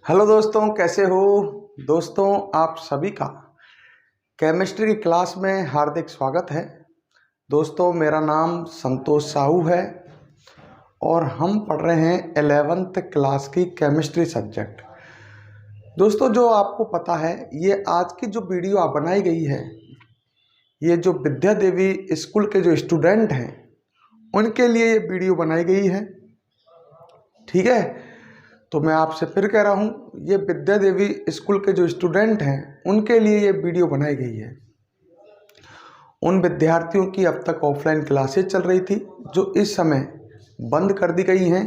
Hello दोस्तों, कैसे हो दोस्तों? आप सभी का केमिस्ट्री की क्लास में हार्दिक स्वागत है। दोस्तों, मेरा नाम संतोष साहू है और हम पढ़ रहे हैं 11th क्लास की केमिस्ट्री सब्जेक्ट। दोस्तों, जो आपको पता है, ये आज की जो वीडियो बनाई गई है, ये जो विद्या देवी स्कूल के जो स्टूडेंट हैं उनके लिए ये वीडियो बनाई गई है। ठीक है, तो मैं आपसे फिर कह रहा हूँ, ये विद्या देवी स्कूल के जो स्टूडेंट हैं उनके लिए ये वीडियो बनाई गई है। उन विद्यार्थियों की अब तक ऑफलाइन क्लासेज चल रही थी जो इस समय बंद कर दी गई हैं,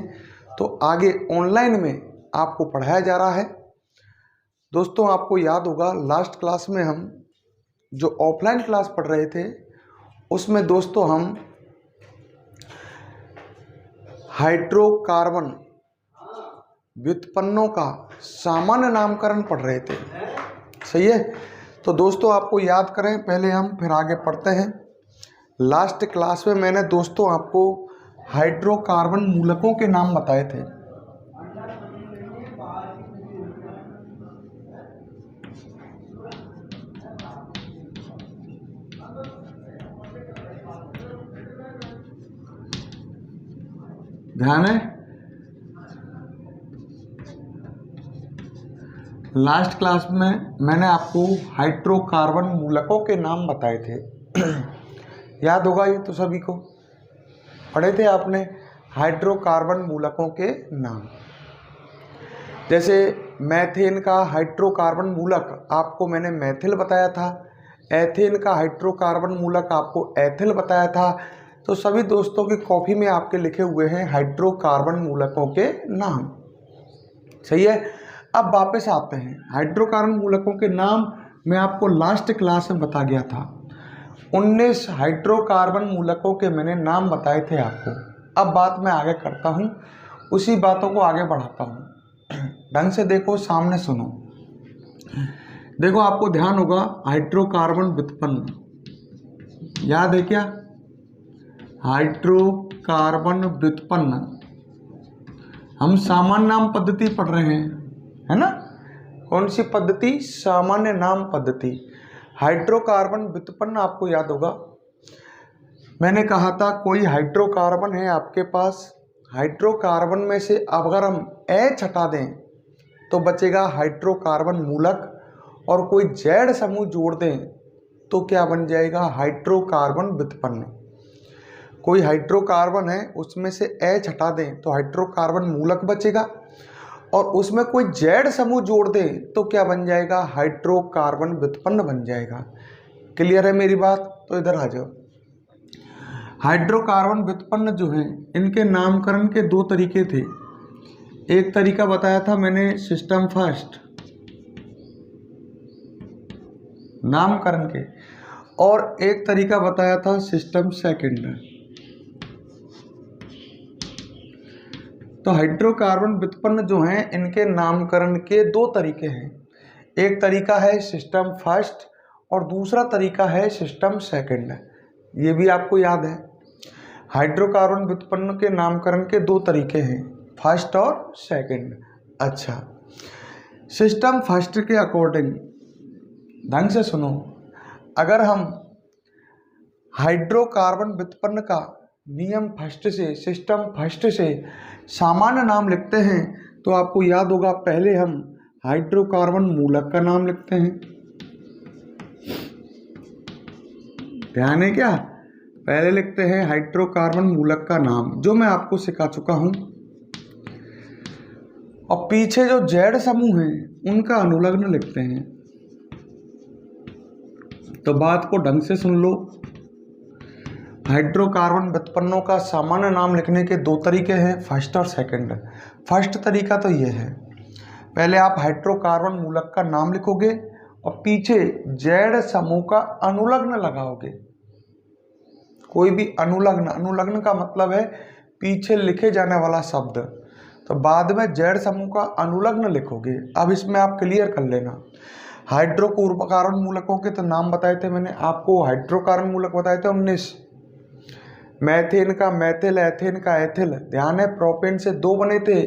तो आगे ऑनलाइन में आपको पढ़ाया जा रहा है। दोस्तों, आपको याद होगा लास्ट क्लास में हम जो ऑफलाइन क्लास पढ़ रहे थे उसमें दोस्तों हम हाइड्रोकार्बन व्युत्पन्नों का सामान्य नामकरण पढ़ रहे थे। सही है, तो दोस्तों आपको याद करें पहले हम, फिर आगे पढ़ते हैं। लास्ट क्लास में मैंने दोस्तों आपको हाइड्रोकार्बन मूलकों के नाम बताए थे। ध्यान है, लास्ट क्लास में मैंने आपको हाइड्रोकार्बन मूलकों के नाम बताए थे। याद होगा, ये तो सभी को पढ़े थे आपने हाइड्रोकार्बन मूलकों के नाम। जैसे मैथेन का हाइड्रोकार्बन मूलक आपको मैंने मैथिल बताया था, एथेन का हाइड्रोकार्बन मूलक आपको एथिल बताया था। तो सभी दोस्तों की कॉपी में आपके लिखे हुए हैं हाइड्रोकार्बन मूलकों के नाम। सही है, अब वापस आते हैं। हाइड्रोकार्बन मूलकों के नाम मैं आपको लास्ट क्लास में बता गया था। 19 हाइड्रोकार्बन मूलकों के मैंने नाम बताए थे आपको। अब बात मैं आगे करता हूँ, उसी बातों को आगे बढ़ाता हूँ। ढंग से देखो, सामने सुनो। देखो, आपको ध्यान होगा हाइड्रोकार्बन व्युत्पन्न, याद है क्या? हाइड्रोकार्बन व्युत्पन्न हम सामान्य नाम पद्धति पढ़ रहे हैं, है ना? कौन सी पद्धति? सामान्य नाम पद्धति। हाइड्रोकार्बन व्युत्पन्न आपको याद होगा, मैंने कहा था कोई हाइड्रोकार्बन है आपके पास, हाइड्रोकार्बन में से अगर हम H हटा दें तो बचेगा हाइड्रोकार्बन मूलक, और कोई Z समूह जोड़ दें तो क्या बन जाएगा? हाइड्रोकार्बन व्युत्पन्न। कोई हाइड्रोकार्बन है, उसमें से H हटा दें तो हाइड्रोकार्बन मूलक बचेगा, और उसमें कोई Z समूह जोड़ दें तो क्या बन जाएगा? हाइड्रोकार्बन व्युत्पन्न बन जाएगा। क्लियर है मेरी बात? तो इधर आ जाओ। हाइड्रोकार्बन व्युत्पन्न जो हैं, इनके नामकरण के दो तरीके थे। एक तरीका बताया था मैंने सिस्टम फर्स्ट नामकरण के, और एक तरीका बताया था सिस्टम सेकंड। तो हाइड्रोकार्बन व्युत्पन्न जो हैं, इनके नामकरण के दो तरीके हैं। एक तरीका है सिस्टम फर्स्ट और दूसरा तरीका है सिस्टम सेकंड। ये भी आपको याद है, हाइड्रोकार्बन व्युत्पन्न के नामकरण के दो तरीके हैं, फर्स्ट और सेकंड। अच्छा, सिस्टम फर्स्ट के अकॉर्डिंग ढंग से सुनो, अगर हम हाइड्रोकार्बन व्युत्पन्न का नियम फर्स्ट से, सिस्टम फर्स्ट से सामान्य नाम लिखते हैं तो आपको याद होगा, पहले हम हाइड्रोकार्बन मूलक का नाम लिखते हैं। ध्यान है क्या? पहले लिखते हैं हाइड्रोकार्बन मूलक का नाम, जो मैं आपको सिखा चुका हूं, और पीछे जो Z समूह हैं उनका अनुलग्न लिखते हैं। तो बात को ढंग से सुन लो, हाइड्रोकार्बन व्युत्पन्नों का सामान्य नाम लिखने के दो तरीके हैं, फर्स्ट और सेकंड। फर्स्ट तरीका तो ये है, पहले आप हाइड्रोकार्बन मूलक का नाम लिखोगे और पीछे Z समूह का अनुलग्न लगाओगे। कोई भी अनुलग्न, अनुलग्न का मतलब है पीछे लिखे जाने वाला शब्द, तो बाद में Z समूह का अनुलग्न लिखोगे। अब इसमें आप क्लियर कर लेना, हाइड्रोकार्बन मूलकों के तो नाम बताए थे मैंने आपको, हाइड्रोकार्बन मूलक बताए थे 19। मैथेन का मैथिल, एथेन का एथिल। ध्यान है, प्रोपेन से 2 बने थे,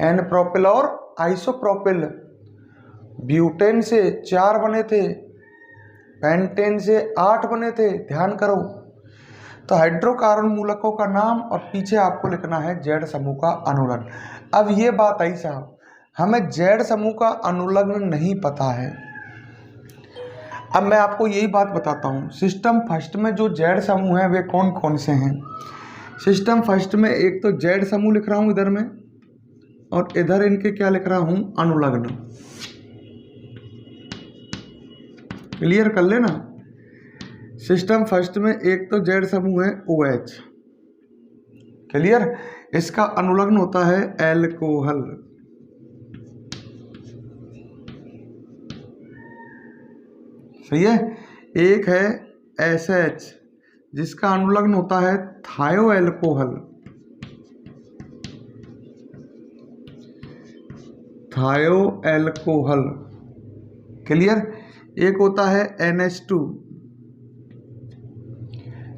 एन प्रोपिल और आइसोप्रोपिल। ब्यूटेन से 4 बने थे, पेंटेन से 8 बने थे, ध्यान करो। तो हाइड्रोकार्बन मूलकों का नाम और पीछे आपको लिखना है जेड समूह का अनुलग्न। अब ये बात आई साहब, हमें जेड समूह का अनुलग्न नहीं पता है। अब मैं आपको यही बात बताता हूँ, सिस्टम फर्स्ट में जो जेड समूह हैं वे कौन कौन से हैं। सिस्टम फर्स्ट में एक तो जेड समूह लिख रहा हूँ इधर में, और इधर इनके क्या लिख रहा हूँ, अनुलग्न। क्लियर कर लेना। सिस्टम फर्स्ट में एक तो जेड समूह है OH, क्लियर। इसका अनुलग्न होता है एल्कोहल। सही है। एक है SH जिसका अनुलग्न होता है थायो एल्कोहल, थायो एल्कोहल, क्लियर। एक होता है NH2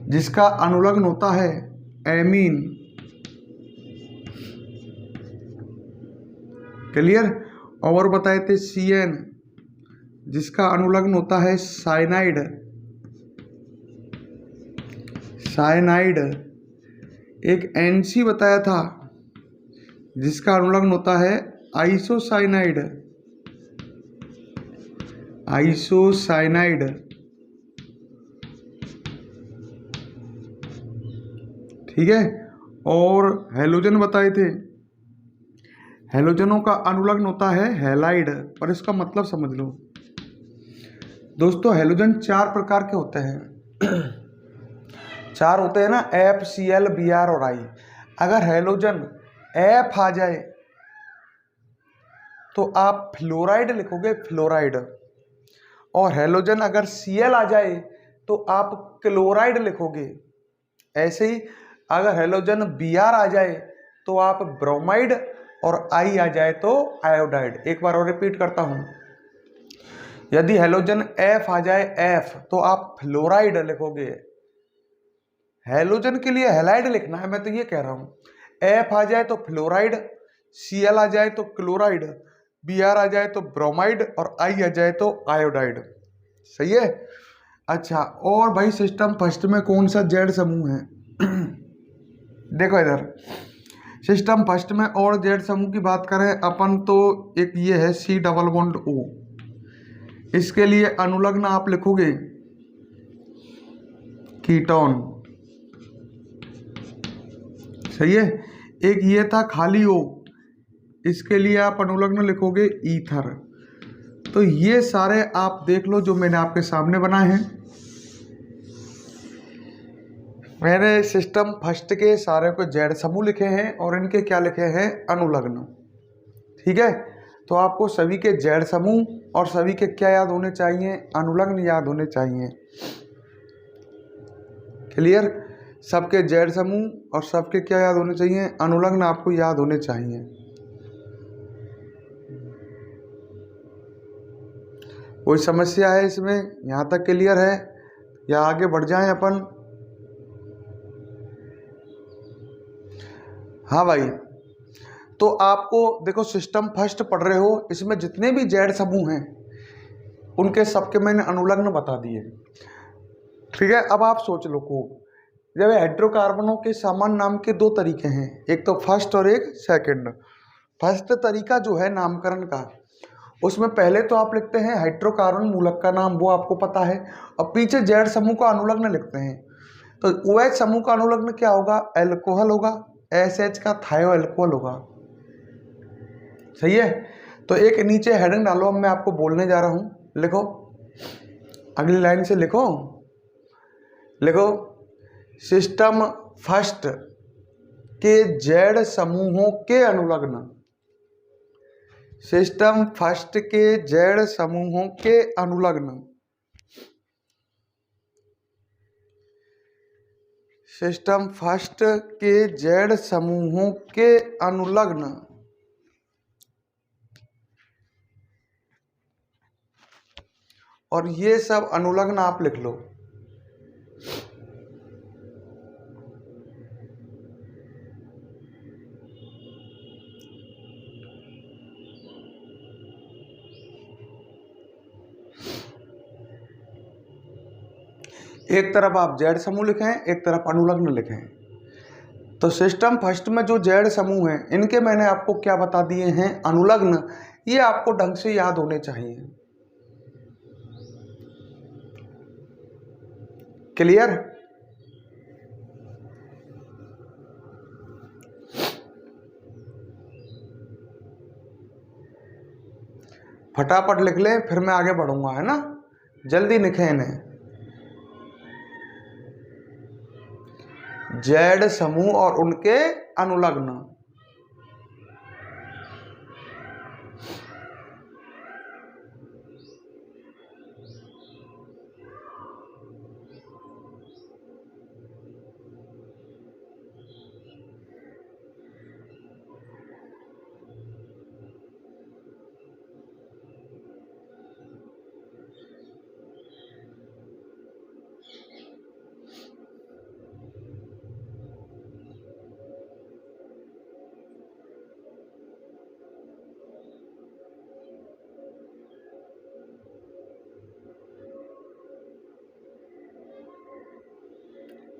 जिसका अनुलग्न होता है एमीन, क्लियर। और बताए थे CN जिसका अनुलग्न होता है साइनाइड, साइनाइड। एक NC बताया था जिसका अनुलग्न होता है आइसोसाइनाइड, आइसोसाइनाइड, ठीक है। और हेलोजन बताए थे, हेलोजनों का अनुलग्न होता है हैलाइड, पर इसका मतलब समझ लो दोस्तों। हेलोजन 4 प्रकार के होते हैं, 4 होते हैं ना, F, Cl, Br और I। अगर हेलोजन F आ जाए तो आप फ्लोराइड लिखोगे, फ्लोराइड। और हेलोजन अगर Cl आ जाए तो आप क्लोराइड लिखोगे। ऐसे ही अगर हेलोजन Br आ जाए तो आप ब्रोमाइड, और I आ जाए तो आयोडाइड। एक बार और रिपीट करता हूं, यदि हेलोजन F आ जाए F तो आप फ्लोराइड लिखोगे। हेलोजन के लिए हैलाइड लिखना है, मैं तो ये कह रहा हूं। F आ जाए तो फ्लोराइड, Cl आ जाए तो क्लोराइड, Br आ जाए तो ब्रोमाइड, और I आ जाए तो आयोडाइड। सही है। अच्छा, और भाई सिस्टम फर्स्ट में कौन सा जेड समूह है देखो इधर सिस्टम फर्स्ट में और जेड समूह की बात करें अपन तो एक ये है C डबल बॉन्ड O। इसके लिए अनुलग्न आप लिखोगे कीटोन, सही है। एक ये था खाली O, इसके लिए आप अनुलग्न लिखोगे ईथर। तो ये सारे आप देख लो जो मैंने आपके सामने बनाए हैं। मैंने सिस्टम फर्स्ट के सारे को जेड समूह लिखे हैं और इनके क्या लिखे हैं, अनुलग्न, ठीक है। तो आपको सभी के जेड समूह और सभी के क्या याद होने चाहिए, अनुलग्न याद होने चाहिए। क्लियर। सबके जेड समूह और सबके क्या याद होने चाहिए, अनुलग्न आपको याद होने चाहिए। कोई समस्या है इसमें, यहाँ तक क्लियर है या आगे बढ़ जाएं अपन। हाँ भाई, तो आपको देखो सिस्टम फर्स्ट पढ़ रहे हो, इसमें जितने भी जेड समूह हैं उनके सबके मैंने अनुलग्न बता दिए, ठीक है। अब आप सोच लो को जब हाइड्रोकार्बनों के सामान्य नाम के 2 तरीके हैं, एक तो फर्स्ट और एक सेकंड। फर्स्ट तरीका जो है नामकरण का, उसमें पहले तो आप लिखते हैं हाइड्रोकार्बन मूलक का नाम, वो आपको पता है, और पीछे जेड समूह का अनुलग्न लिखते हैं। तो OH समूह का अनुलग्न क्या होगा, एल्कोहल होगा, SH का थायो एल्कोहल होगा, सही है। तो एक नीचे हेडिंग डालो, अब मैं आपको बोलने जा रहा हूं, लिखो अगली लाइन से, लिखो लिखो सिस्टम फर्स्ट के जेड समूहों के अनुलग्न, सिस्टम फर्स्ट के जेड समूहों के अनुलग्न, सिस्टम फर्स्ट के जेड समूहों के अनुलग्न। और ये सब अनुलग्न आप लिख लो। एक तरफ आप जेड समूह लिखें, एक तरफ अनुलग्न लिखें। तो सिस्टम फर्स्ट में जो जेड समूह हैं इनके मैंने आपको क्या बता दिए हैं, अनुलग्न। ये आपको ढंग से याद होने चाहिए। क्लियर? फटाफट लिख लें, फिर मैं आगे बढ़ूंगा, है ना। जल्दी लिखें इन्हें। जेड समूह और उनके अनुलग्न।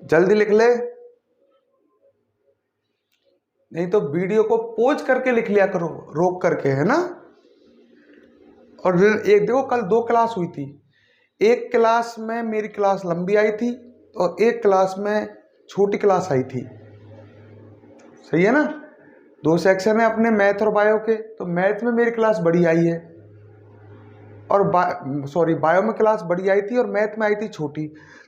जल्दी लिख ले, नहीं तो वीडियो को पॉज करके लिख लिया करो, रोक करके, है ना। और एक देखो, कल 2 क्लास हुई थी। एक क्लास में मेरी क्लास लंबी आई थी और एक क्लास में छोटी क्लास आई थी। सही है ना। 2 सेक्शन है अपने, मैथ और बायो के। तो मैथ में मेरी क्लास बड़ी आई है और बायो में क्लास बड़ी आई थी और मैथ में आई थी छोटी।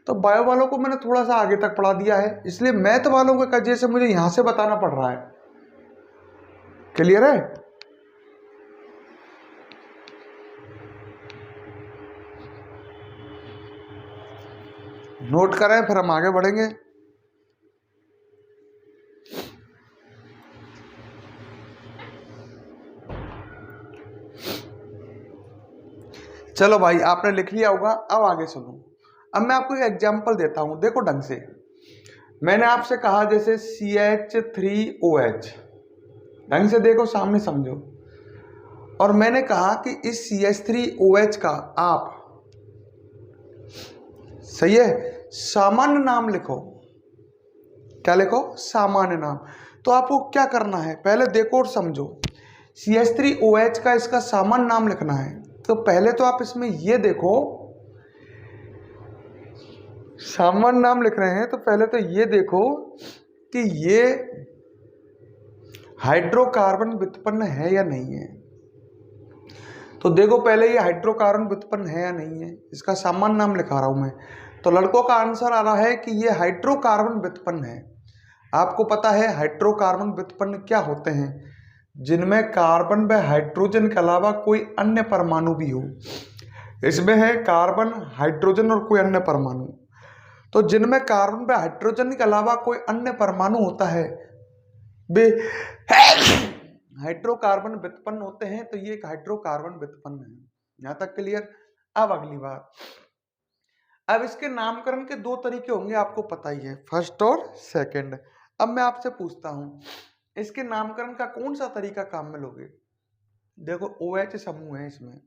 तो बायो वालों को मैंने थोड़ा सा आगे तक पढ़ा दिया है, इसलिए मैथ वालों के वजह से मुझे यहां से बताना पड़ रहा है। क्लियर है? नोट करें, फिर हम आगे बढ़ेंगे। चलो भाई, आपने लिख लिया होगा, अब आगे सुनो। अब मैं आपको एक एग्जांपल देता हूं, देखो ढंग से। मैंने आपसे कहा जैसे CH3OH, ढंग से देखो, सामने समझो। और मैंने कहा कि इस CH3OH का आप, सही है, सामान्य नाम लिखो। क्या लिखो? सामान्य नाम। तो आपको क्या करना है, पहले देखो और समझो। CH3OH का इसका सामान्य नाम लिखना है। तो पहले तो आप इसमें ये देखो, सामान्य नाम लिख रहे हैं तो पहले तो ये देखो कि ये हाइड्रोकार्बन व्युत्पन्न है या नहीं है। तो देखो पहले ये हाइड्रोकार्बन व्युत्पन्न है या नहीं है, इसका सामान्य नाम लिखा रहा हूं मैं। तो लड़कों का आंसर आ रहा है कि ये हाइड्रोकार्बन व्युत्पन्न है। आपको पता है हाइड्रोकार्बन व्युत्पन्न क्या होते हैं? जिनमें कार्बन व हाइड्रोजन के अलावा कोई अन्य परमाणु भी हो। इसमें है कार्बन, हाइड्रोजन और कोई अन्य परमाणु। तो जिनमें कार्बन व हाइड्रोजन के अलावा कोई अन्य परमाणु होता है वे हाइड्रोकार्बन व्युत्पन्न होते हैं। तो ये एक हाइड्रोकार्बन व्युत्पन्न है। यहां तक क्लियर? अब अगली बात, अब इसके नामकरण के 2 तरीके होंगे, आपको पता ही है, फर्स्ट और सेकंड। अब मैं आपसे पूछता हूं, इसके नामकरण का कौन सा तरीका काम में लोगे? देखो OH समूह है इसमें,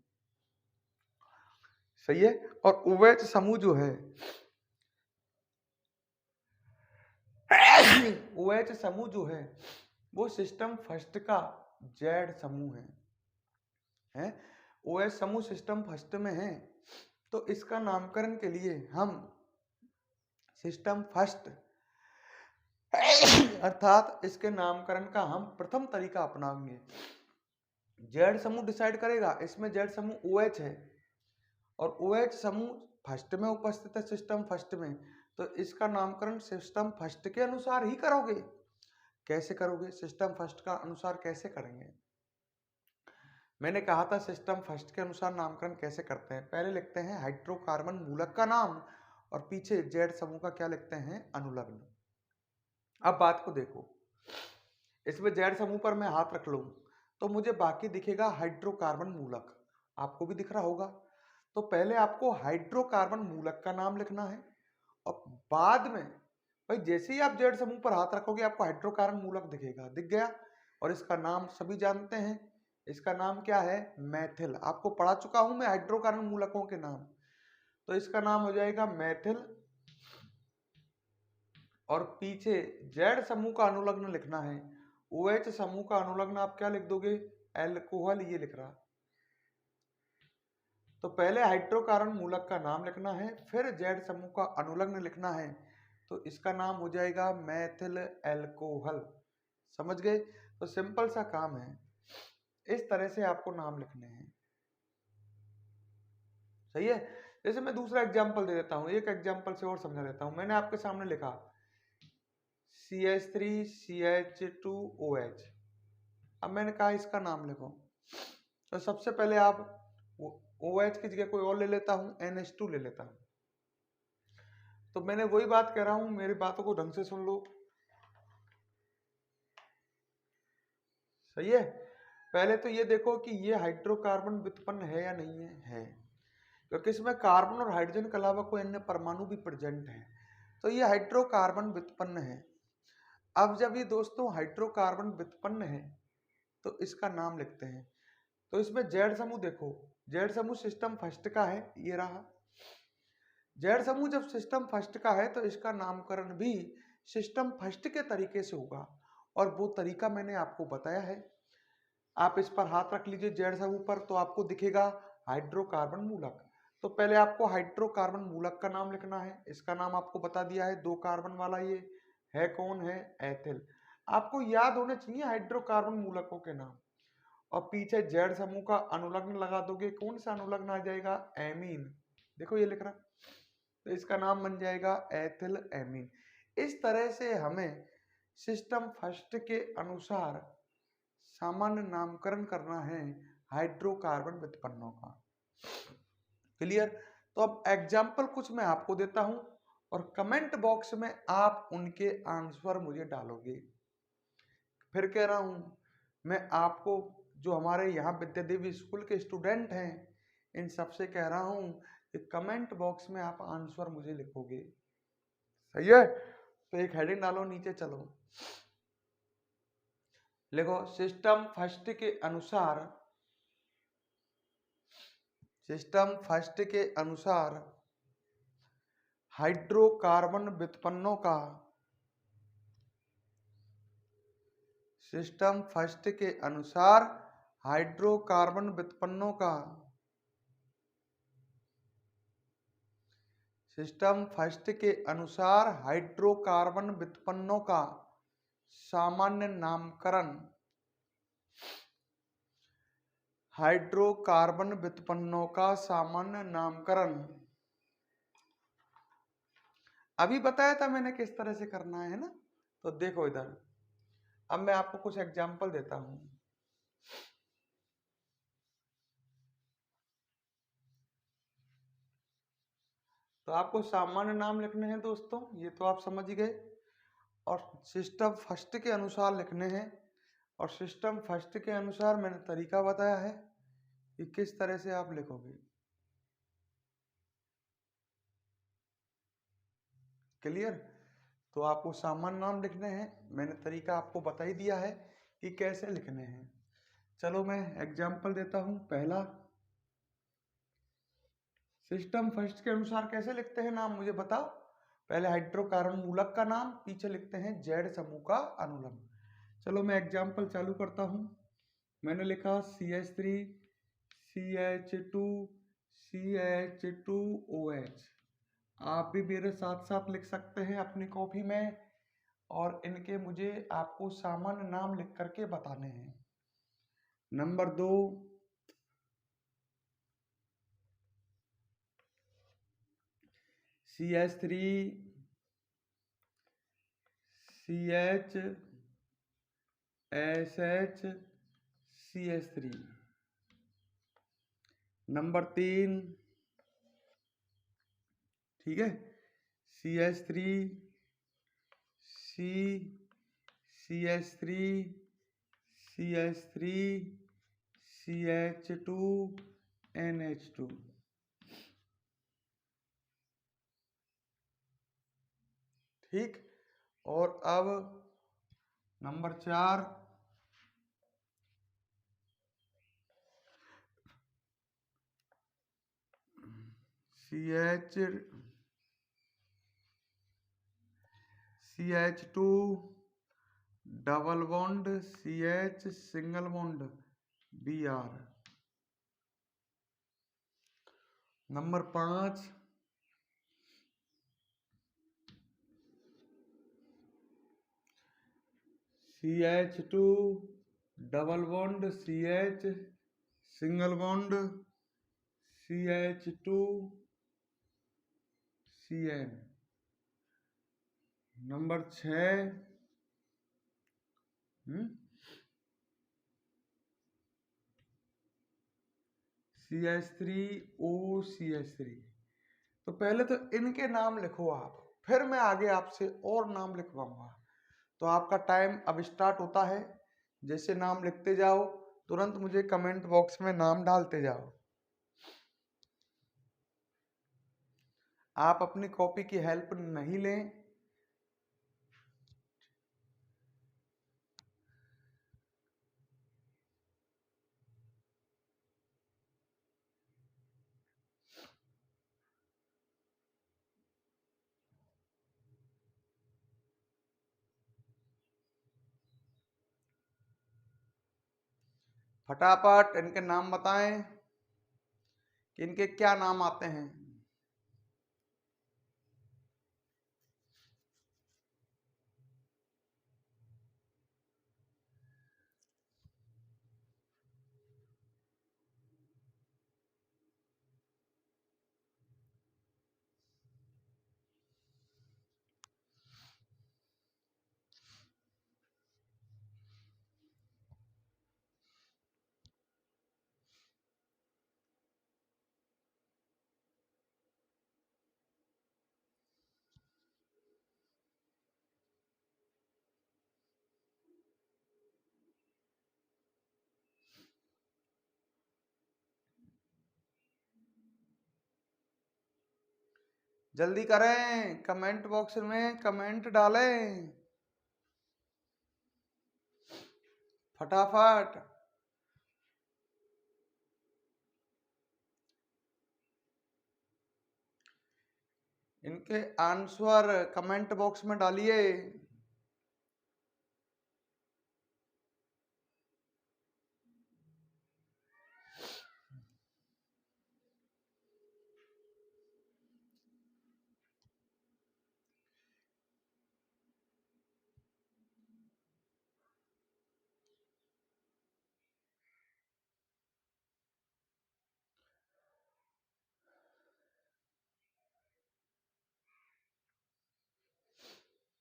सही है। और OH समूह जो है, OH समूह जो है वो सिस्टम फर्स्ट का जेड समूह है। OH समूह सिस्टम फर्स्ट में है। तो इसका नामकरण के लिए हम सिस्टम फर्स्ट अर्थात इसके नामकरण का हम प्रथम तरीका अपनाएंगे। जेड समूह डिसाइड करेगा। इसमें जेड समूह OH है और OH समूह फर्स्ट में उपस्थित है, सिस्टम फर्स्ट में। तो इसका नामकरण सिस्टम फर्स्ट के अनुसार ही करोगे। कैसे करोगे? सिस्टम फर्स्ट का अनुसार कैसे करेंगे? मैंने कहा था सिस्टम फर्स्ट के अनुसार नामकरण कैसे करते हैं। पहले लिखते हैं हाइड्रोकार्बन मूलक का नाम और पीछे जेड समूह का क्या लिखते हैं? अनुलग्न। अब बात को देखो, इसमें जेड समूह पर मैं हाथ रख लूं तो मुझे बाकी दिखेगा हाइड्रोकार्बन मूलक, आपको भी दिख रहा होगा। तो पहले आपको हाइड्रोकार्बन मूलक का नाम लिखना है और बाद में भाई जैसे ही आप जेड समूह पर हाथ रखोगे आपको हाइड्रोकार्बन मूलक दिखेगा, दिख गया। और इसका नाम सभी जानते हैं, इसका नाम क्या है? मैथिल। आपको पढ़ा चुका हूं मैं हाइड्रोकार्बन मूलकों के नाम। तो इसका नाम हो जाएगा मैथिल और पीछे जेड समूह का अनुलग्न लिखना है। OH समूह का अनुलग्न आप क्या लिख दोगे? एल्कोहल, ये लिख रहा। तो पहले हाइड्रोकार्बन मूलक का नाम लिखना है, फिर जेड समूह का अनुलग्न लिखना है, तो इसका नाम हो जाएगा मेथिल एल्कोहल। समझ गए? तो सिंपल सा काम है, इस तरह से आपको नाम लिखने हैं। सही है। जैसे मैं दूसरा एग्जांपल दे देता हूं, एक एग्जांपल से और समझा देता हूं। मैंने आपके सामने लिखा CH3CH2OH। अब मैंने कहा इसका नाम लिखो, तो सबसे पहले आप OH की जगह कोई और ले लेता हूं, NH2 ले लेता हूं। तो मैंने वही बात कह रहा हूं, मेरी बातों को ढंग से सुन लो। सही है। पहले तो ये देखो कि ये हाइड्रोकार्बन व्युत्पन्न है या नहीं है, क्योंकि इसमें कार्बन और हाइड्रोजन के अलावा कोई अन्य परमाणु भी प्रेजेंट है, तो ये हाइड्रोकार्बन व्युत्पन्न है। अब जब ये दोस्तों हाइड्रोकार्बन व्युत्पन्न है तो इसका नाम लिखते हैं। तो इसमें जेड समूह देखो, जेड समूह सिस्टम फर्स्ट का है, ये रहा। जेड समूह जब सिस्टम फर्स्ट का है तो इसका नामकरण भी सिस्टम फर्स्ट के तरीके से होगा, और वो तरीका मैंने आपको बताया है। आप इस पर हाथ रख लीजिए जेड समूह पर, तो आपको दिखेगा हाइड्रोकार्बन मूलक। तो पहले आपको हाइड्रोकार्बन मूलक का नाम लिखना है, इसका नाम आपको बता दिया है, 2 कार्बन वाला ये है, कौन है? एथिल। आपको याद होने चाहिए हाइड्रोकार्बन मूलकों के नाम। और पीछे जेड समूह का अनुलग्न लगा दोगे, कौन सा अनुलग्न आ जाएगा? एमीन। देखो ये लिख रहा, तो इसका नाम बन जाएगा एथिल एमीन। इस तरह से हमें सिस्टम फर्स्ट के अनुसार सामान्य नामकरण करना है हाइड्रोकार्बन व्युत्पन्नों का। क्लियर? तो अब एग्जाम्पल कुछ मैं आपको देता हूं, और कमेंट बॉक्स में आप उनके आंसर मुझे डालोगे। फिर कह रहा हूं, मैं आपको जो हमारे यहाँ विद्यादेवी स्कूल के स्टूडेंट हैं, इन सबसे कह रहा हूं कि कमेंट बॉक्स में आप आंसर मुझे लिखोगे। सही है। तो एक हेडिंग डालो, नीचे चलो, लिखो सिस्टम फर्स्ट के अनुसार, सिस्टम फर्स्ट के अनुसार हाइड्रोकार्बन व्युत्पन्नों का, सिस्टम फर्स्ट के अनुसार हाइड्रोकार्बन व्युत्पन्नों का, सिस्टम फर्स्ट के अनुसार हाइड्रोकार्बन व्युत्पन्नों का सामान्य नामकरण, हाइड्रोकार्बन व्युत्पन्नों का सामान्य नामकरण अभी बताया था मैंने किस तरह से करना है ना। तो देखो इधर, अब मैं आपको कुछ एग्जाम्पल देता हूं। तो आपको सामान्य नाम लिखने हैं दोस्तों, ये तो आप समझ गए, और सिस्टम फर्स्ट के अनुसार लिखने हैं। और सिस्टम फर्स्ट के अनुसार मैंने तरीका बताया है कि किस तरह से आप लिखोगे। क्लियर? तो आपको सामान्य नाम लिखने हैं, मैंने तरीका आपको बता ही दिया है कि कैसे लिखने हैं। चलो मैं एग्जाम्पल देता हूं। पहला, सिस्टम फर्स्ट के अनुसार कैसे लिखते हैं नाम, मुझे बताओ। पहले हाइड्रोकार्बन मूलक का नाम, पीछे लिखते हैं जेड समूह का अनुलग्न। चलो मैं एग्जाम्पल चालू करता हूं। मैंने लिखा CH3 CH2 CH2OH। आप भी मेरे साथ साथ लिख सकते हैं अपनी कॉपी में, और इनके मुझे आपको सामान्य नाम लिख करके बताने हैं। Number 2, CH3 CHSH CH3। Number 3, ठीक है, CH3 CH3 CH3 CH2 NH2। ठीक। और अब number 4, CH2 double bond CH single bond Br। Number 5 CH2 double bond CH single bond CH2 Cn। Number 6 CH3OCH3। तो पहले तो इनके नाम लिखो आप, फिर मैं आगे आपसे और नाम लिखवाऊंगा। तो आपका टाइम अब स्टार्ट होता है। जैसे नाम लिखते जाओ तुरंत मुझे कमेंट बॉक्स में नाम डालते जाओ। आप अपनी कॉपी की हेल्प नहीं लें। फटाफट इनके नाम बताएं कि इनके क्या नाम आते हैं। जल्दी करें, कमेंट बॉक्स में कमेंट डालें फटाफट। इनके आंसर कमेंट बॉक्स में डालिए।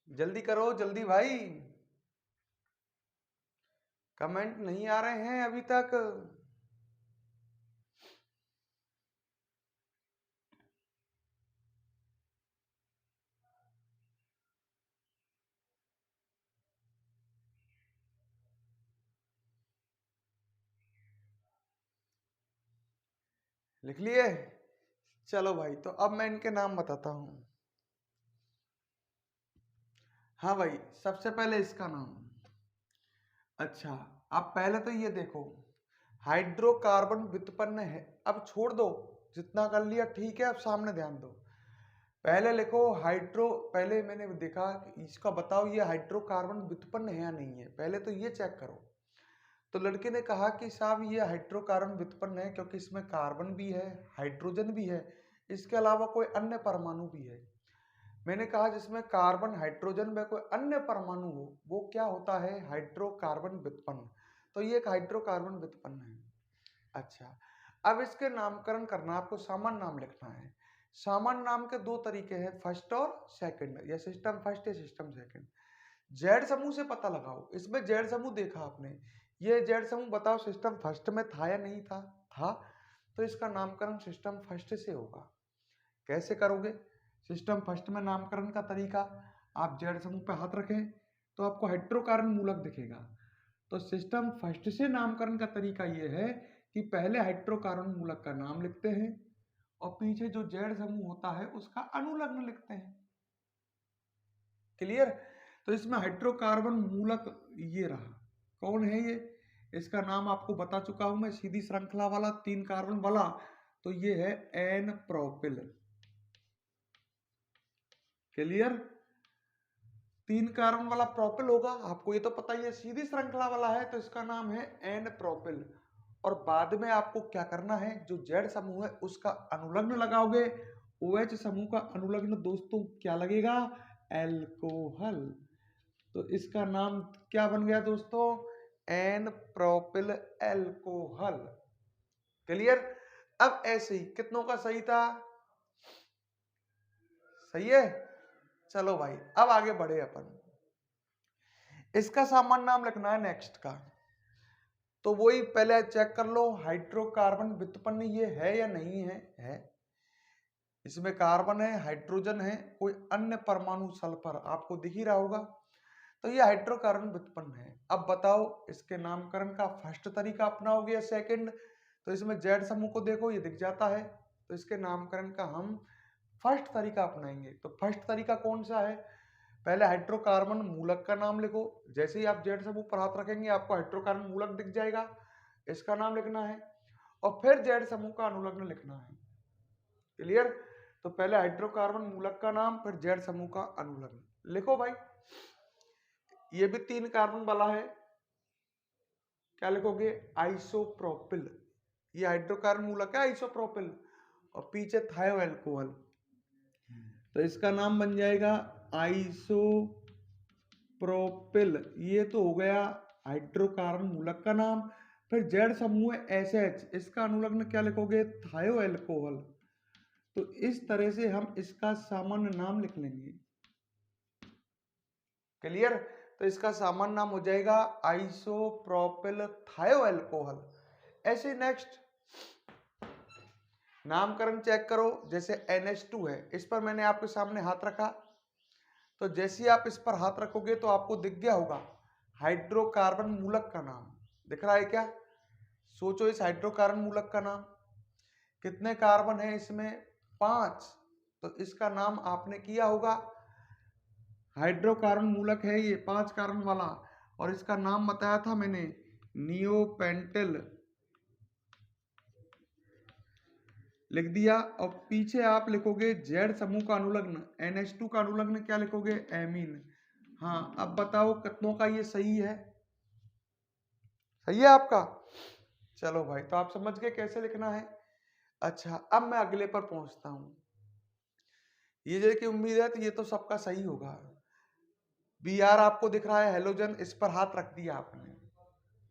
जल्दी करो जल्दी भाई, कमेंट नहीं आ रहे हैं अभी तक। लिख लिए? चलो भाई, तो अब मैं इनके नाम बताता हूं। हाँ भाई, सबसे पहले इसका नाम। अच्छा, आप पहले तो ये देखो, हाइड्रोकार्बन व्युत्पन्न है। अब छोड़ दो, जितना कर लिया ठीक है, अब सामने ध्यान दो। पहले लिखो हाइड्रो, पहले मैंने देखा कि इसका बताओ ये हाइड्रोकार्बन व्युत्पन्न है या नहीं है, पहले तो ये चेक करो। तो लड़के ने कहा कि साहब ये हाइड्रोकार्बन व्युत्पन्न है क्योंकि इसमें कार्बन भी है, हाइड्रोजन भी है, इसके अलावा कोई अन्य परमाणु भी है। मैंने कहा जिसमें कार्बन हाइड्रोजन में कोई अन्य परमाणु हो वो क्या होता है, हाइड्रोकार्बन व्युत्पन्न। तो ये एक हाइड्रोकार्बन व्युत्पन्न है। अच्छा, अब इसके नामकरण करना, आपको सामान्य नाम लिखना है। सामान्य नाम के दो तरीके हैं, फर्स्ट और सेकंड, या सिस्टम फर्स्ट या सिस्टम सेकंड। जेड समूह से पता लगाओ, इसमें जेड समूह देखा आपने, ये जेड समूह बताओ सिस्टम फर्स्ट में था या नहीं था? था। तो इसका नामकरण सिस्टम फर्स्ट से होगा। कैसे करोगे सिस्टम फर्स्ट में नामकरण का तरीका? आप जेड समूह पे हाथ रखें तो आपको हाइड्रोकार्बन मूलक दिखेगा। तो सिस्टम फर्स्ट से नामकरण का तरीका यह है कि पहले हाइड्रोकार्बन मूलक का नाम लिखते हैं और पीछे जो जेड समूह होता है उसका अनुलग्न लिखते हैं। क्लियर? तो इसमें हाइड्रोकार्बन मूलक ये रहा, कौन है ये? इसका नाम आपको बता चुका हूं मैं, सीधी श्रृंखला वाला 3 कार्बन वाला। तो ये है एन प्रोपिल। क्लियर? 3 कार्बन वाला प्रोपिल होगा, आपको ये तो पता ही है, सीधी श्रृंखला वाला है तो इसका नाम है एन प्रोपिल। और बाद में आपको क्या करना है, जो जेड समूह है उसका अनुलग्न लगाओगे, OH समूह का अनुलग्न दोस्तों क्या लगेगा, एल्कोहल। तो इसका नाम क्या बन गया दोस्तों, एन प्रोपिल एल्कोहल। क्लियर। अब ऐसे ही कितनों का सही था, सही है। चलो भाई अब आगे बढ़े अपन, इसका सामान्य नाम लिखना है नेक्स्ट का। तो वही पहले चेक कर लो, हाइड्रोकार्बन व्युत्पन्न ये है या नहीं है, इसमें कार्बन है, हाइड्रोजन है, कोई अन्य परमाणु सल्फर आपको दिख ही रहा होगा, तो ये हाइड्रोकार्बन व्युत्पन्न है। अब बताओ इसके नामकरण का फर्स्ट तरीका अपनाओगे या सेकंड। तो इसमें जेड समूह को देखो ये दिख जाता है, तो इसके नामकरण का हम फर्स्ट तरीका अपनाएंगे। तो फर्स्ट तरीका कौन सा है, पहले हाइड्रोकार्बन मूलक का नाम लिखो, जैसे ही आप जेड समूह पर हाथ रखेंगे आपको हाइड्रोकार्बन मूलक दिख जाएगा, इसका नाम लिखना है, और फिर जेड समूह का अनुलग्न लिखना है। क्लियर। तो पहले हाइड्रोकार्बन मूलक का नाम, फिर जेड समूह का अनुलग्न लिखो भाई। ये भी 3 कार्बन वाला है, क्या लिखोगे, आइसोप्रोपिल। ये हाइड्रोकार्बन मूलक है आइसोप्रोपिल, और पीछे थायो एल्कोहल, तो इसका नाम बन जाएगा आइसोप्रोपिल। ये तो हो गया हाइड्रोकार्बन मूलक का नाम। फिर जेड समूह SH, इसका अनुलग्न क्या लिखोगे, थायो एल्कोहल। तो इस तरह से हम इसका सामान्य नाम लिख लेंगे। क्लियर। तो इसका सामान्य नाम हो जाएगा आइसोप्रोपिल थायो एल्कोहल। ऐसे नेक्स्ट नामकरण चेक करो, जैसे NH2 है, इस पर मैंने आपके सामने हाथ रखा, तो जैसे ही आप इस पर हाथ रखोगे तो आपको दिख गया होगा हाइड्रोकार्बन मूलक का नाम, दिख रहा है क्या, सोचो इस हाइड्रोकार्बन मूलक का नाम, कितने कार्बन है इसमें, 5, तो इसका नाम आपने किया होगा, हाइड्रोकार्बन मूलक है ये 5 कार्बन वाला, और इसका नाम बताया था मैंने नियोपेंटिल, लिख दिया। और पीछे आप लिखोगे जेड समूह का अनुलग्न, NH2 का अनुलग्न क्या लिखोगे, एमीन। हाँ अब बताओ कितनों का ये सही है, सही है आपका। चलो भाई तो आप समझ गए कैसे लिखना है। अच्छा अब मैं अगले पर पहुंचता हूं, ये जो की उम्मीद है तो ये तो सबका सही होगा। Br आपको दिख रहा है हेलोजन, इस पर हाथ रख दिया आपने,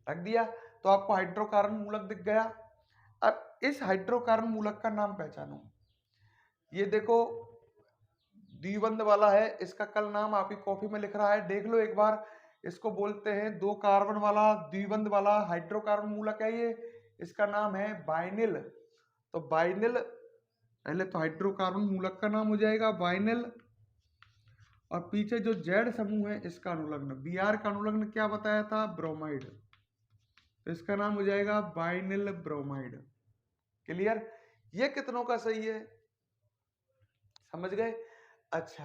रख दिया तो आपको हाइड्रोकार्बन मूलक दिख गया। अब इस हाइड्रोकार्बन मूलक का नाम पहचानो, ये देखो द्विबंध वाला है, इसका कल नाम आपकी कॉपी में लिख रहा है, देख लो एक बार, इसको बोलते हैं 2 कार्बन वाला द्विबंध वाला हाइड्रोकार्बन मूलक है ये, इसका नाम है बाइनिल। तो बाइनिल पहले तो हाइड्रोकार्बन मूलक का नाम हो जाएगा बाइनिल, और पीछे जो जेड समूह है इसका अनुलग्न, Br का अनुलग्न क्या बताया था, ब्रोमाइड, तो इसका नाम हो जाएगा बाइनिल ब्रोमाइड। क्लियर। ये कितनों का सही है, समझ गए। अच्छा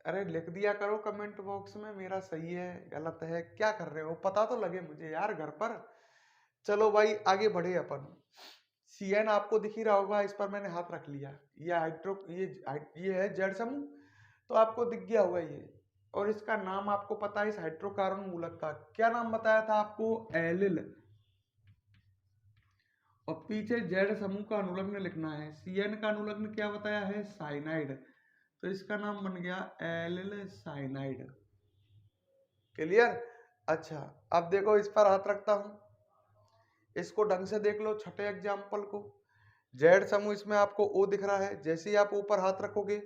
अरे लिख दिया करो कमेंट बॉक्स में मेरा सही है गलत है, क्या कर रहे हो, पता तो लगे मुझे यार घर पर। चलो भाई आगे बढ़े अपन, CN आपको दिख ही रहा होगा, इस पर मैंने हाथ रख लिया, ये है जेड समूह, तो आपको दिख गया होगा ये, और इसका नाम आपको पता है इस हाइड्रोकार्बन मूलक का, क्या नाम बताया था आपको, एलिल, और पीछे जेड समूह का अनुलग्न लिखना है, CN का अनुलग्न क्या बताया है, साइनाइड, तो इसका नाम बन गया एलिल साइनाइड। क्लियर। अच्छा अब देखो इस पर हाथ रखता हूं, इसको ढंग से देख लो, छठे एग्जाम्पल को, जेड समूह इसमें आपको O दिख रहा है, जैसे ही आप ऊपर हाथ रखोगे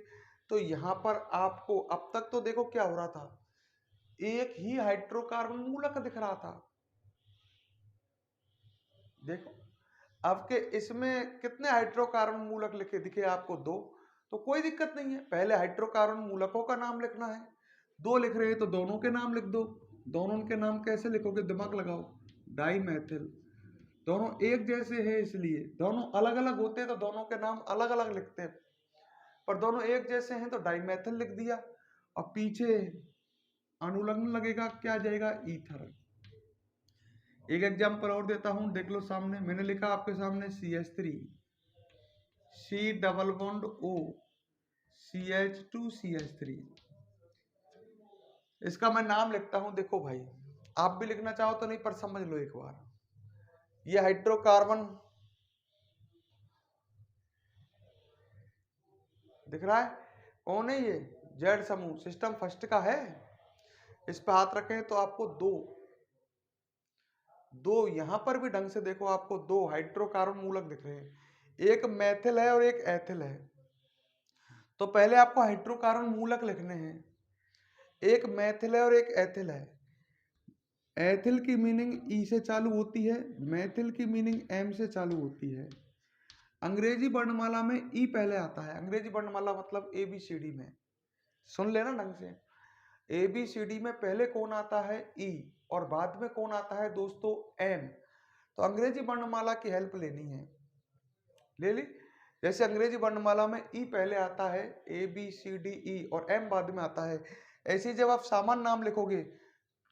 तो यहां पर आपको अब तक तो देखो क्या हो रहा था, एक ही हाइड्रोकार्बन मूलक दिख रहा था, देखो अब के इसमें कितने हाइड्रोकार्बन मूलक लिखे दिखे आपको, 2, तो कोई दिक्कत नहीं है, पहले हाइड्रोकार्बन मूलकों का नाम लिखना है, 2 लिख रहे हैं तो दोनों के नाम लिख दो, दोनों के नाम कैसे लिखोगे, दिमाग लगाओ, डाइमेथिल, दोनों एक जैसे हैं इसलिए, दोनों अलग अलग होते हैं तो दोनों के नाम अलग अलग लिखते हैं, पर दोनों एक जैसे हैं तो डाइमेथिल लिख दिया, और पीछे अनुलग्न लगेगा क्या आ जाएगा, ईथर। एक एग्जांपल और देता हूं, देख लो सामने मैंने लिखा आपके सामने CH3, C double bond O, CH2 CH3, इसका मैं नाम लिखता हूं, देखो भाई, आप भी लिखना चाहो तो नहीं, पर समझ लो एक बार। ये हाइड्रोकार्बन दिख रहा है, कौन है ये? जेड समूह, सिस्टम फर्स्ट का है। इस पे हाथ रखें तो आपको दो दो यहां पर भी ढंग से देखो, आपको दो हाइड्रोकार्बन मूलक दिख रहे हैं, एक मैथिल है और एक एथिल है। तो पहले आपको हाइड्रोकार्बन मूलक लिखने हैं, एक मैथिल है और एक एथिल है। एथिल की मीनिंग ई से चालू होती है, मैथिल की मीनिंग एम से चालू होती है। अंग्रेजी वर्णमाला में ई पहले आता है, अंग्रेजी वर्णमाला मतलब ए बी सी डी में, सुन लेना ढंग से। ए बी सी डी में पहले कौन आता है? ई, और बाद में कौन आता है दोस्तों? एम। तो अंग्रेजी वर्णमाला की हेल्प लेनी है, ले ली। जैसे अंग्रेजी वर्णमाला में ई पहले आता है, A B C D E, और एम बाद में आता है। ऐसे ही जब आप सामान्य नाम लिखोगे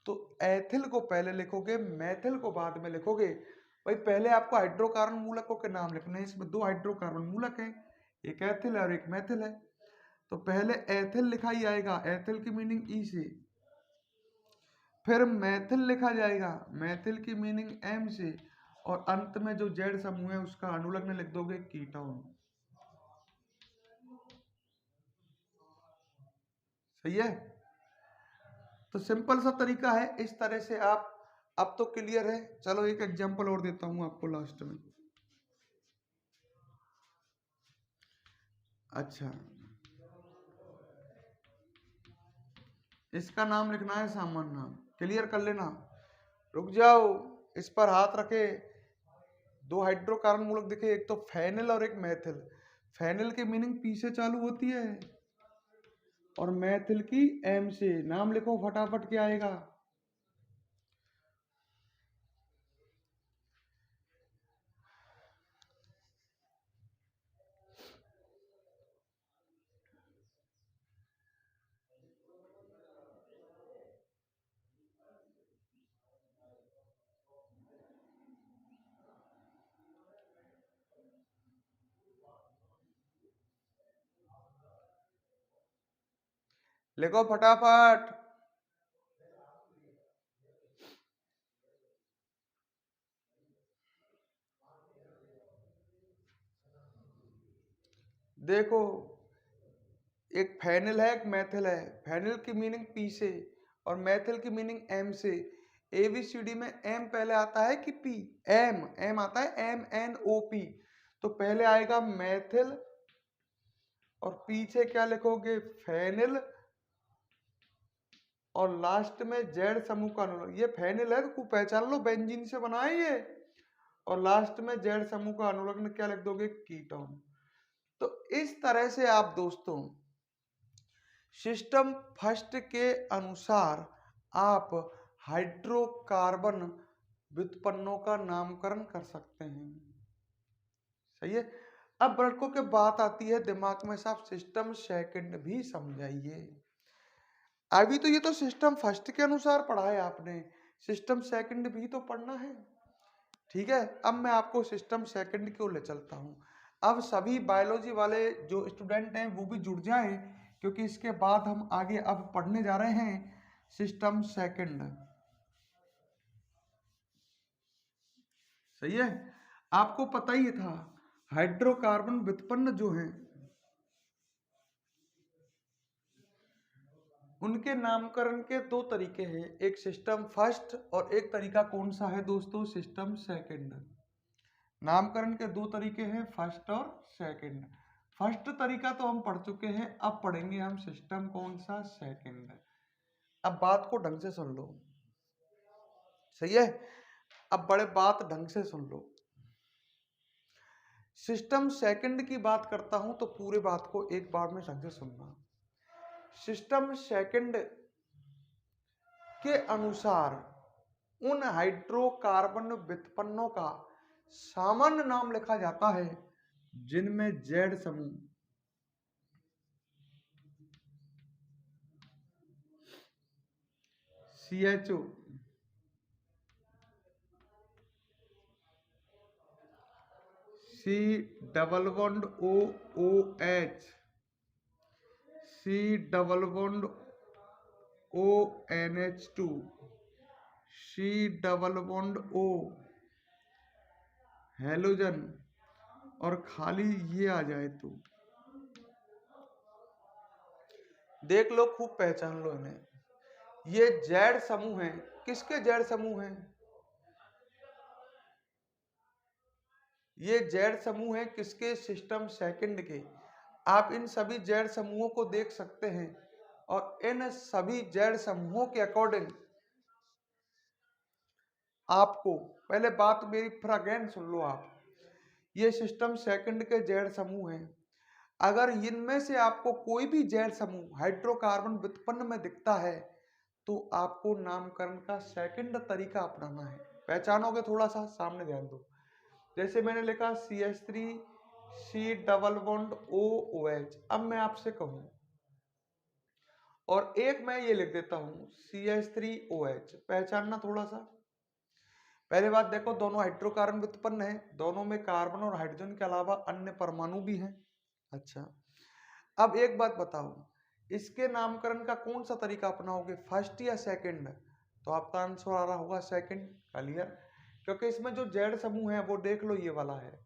तो एथिल को पहले लिखोगे, मैथिल को बाद में लिखोगे। भाई पहले आपको हाइड्रोकार्बन मूलकों के नाम लिखने हैं, इसमें दो हाइड्रोकार्बन मूलक हैं, एक एथिल है और एक मैथिल है। तो पहले एथिल लिखा ही आएगा, एथिल की मीनिंग ई से, फिर मैथिल लिखा जाएगा, मैथिल की मीनिंग एम से, और अंत में जो जेड समूह है उसका अनुलग्न लिख दोगे कीटोन। सही है? तो सिंपल सा तरीका है, इस तरह से आप, अब तो क्लियर है। चलो एक एग्जांपल और देता हूं आपको लास्ट में। अच्छा, इसका नाम लिखना है सामान्य नाम, क्लियर कर लेना। रुक जाओ, इस पर हाथ रखे, दो हाइड्रोकार्बन मूलक दिखे, एक तो फेनिल और एक मैथिल। फेनिल की मीनिंग पी से चालू होती है और मैथिल की एम से। नाम लिखो फटाफट, क्या आएगा? लिखो फटाफट। देखो, एक फेनिल है, एक मैथिल है। फेनिल की मीनिंग पी से और मैथिल की मीनिंग एम से। एबीसीडी में एम पहले आता है कि पी? एम, एम आता है, एम एन ओ पी। तो पहले आएगा मैथिल और पीछे क्या लिखोगे? फेनिल, और लास्ट में जेड समूह का अनुलग्न। ये फेनिल है तो पहचान लो, बेंजीन से बना है ये। और लास्ट में जेड समूह का अनुलग्न क्या लिख दोगे? कीटोन। तो इस तरह से आप दोस्तों सिस्टम फर्स्ट के अनुसार आप हाइड्रोकार्बन व्युत्पन्नों का नामकरण कर सकते हैं। सही है? अब लड़कों के बात आती है दिमाग में, साहब सिस्टम सेकंड भी समझाइए। अभी तो ये तो सिस्टम फर्स्ट के अनुसार पढ़ा है आपने, सिस्टम सेकंड भी तो पढ़ना है। ठीक है, अब मैं आपको सिस्टम सेकंड की ओर ले चलता हूं। अब सभी बायोलॉजी वाले जो स्टूडेंट हैं वो भी जुड़ जाएं, क्योंकि इसके बाद हम आगे अब पढ़ने जा रहे हैं सिस्टम सेकंड। सही है? आपको पता ही था हाइड्रोकार्बन व्युत्पन्न जो हैं उनके नामकरण के दो तरीके हैं, एक सिस्टम फर्स्ट और एक तरीका कौन सा है दोस्तों? System second. नामकरण के दो तरीके हैं, फर्स्ट और सेकंड। फर्स्ट तरीका तो हम पढ़ चुके हैं, अब पढ़ेंगे हम सिस्टम कौन सा? सेकंड। अब बात को ढंग से सुन लो, सही है? अब बड़े बात ढंग से सुन लो। सिस्टम सेकंड की बात करता हूं तो पूरे बात को एक बार में ढंग से सुनना। सिस्टम सेकंड के अनुसार उन हाइड्रोकार्बन व्युत्पन्नों का सामान्य नाम लिखा जाता है जिनमें जेड समूह, CHO, C double bond OOH, C double bond ONH2, C double bond O, halogen, और खाली ये आ जाए तो देख लो, खूब पहचान लो इन्हें। ये जेड समूह है। किसके जेड समूह हैं? ये जेड समूह है किसके? सिस्टम सेकंड के। आप इन सभी जेड समूहों को देख सकते हैं और इन सभी जेड समूहों के अकॉर्डिंग आपको, पहले बात मेरी फिर अगेन सुन लो आप, ये सिस्टम सेकंड के जेड समूह हैं। अगर इनमें से आपको कोई भी जेड समूह हाइड्रोकार्बन व्युत्पन्न में दिखता है तो आपको नामकरण का सेकंड तरीका अपनाना है। पहचानोगे? थोड़ा सा सामने ध्यान दो। जैसे मैंने लिखा CH3 C double bond OOH। अब मैं आपसे कहूं और एक मैं ये लिख देता हूं CH3OH। पहचानना थोड़ा सा। पहली बात देखो, दोनों हाइड्रोकार्बन व्युत्पन्न है, दोनों में कार्बन और हाइड्रोजन के अलावा अन्य परमाणु भी हैं। अच्छा, अब एक बात बताओ, इसके नामकरण का कौन सा तरीका अपनाओगे, फर्स्ट या सेकंड? तो आपका आंसर आ रहा होगा सेकंड। क्लियर? क्योंकि इसमें जो जेड समूह है वो देख लो ये वाला है,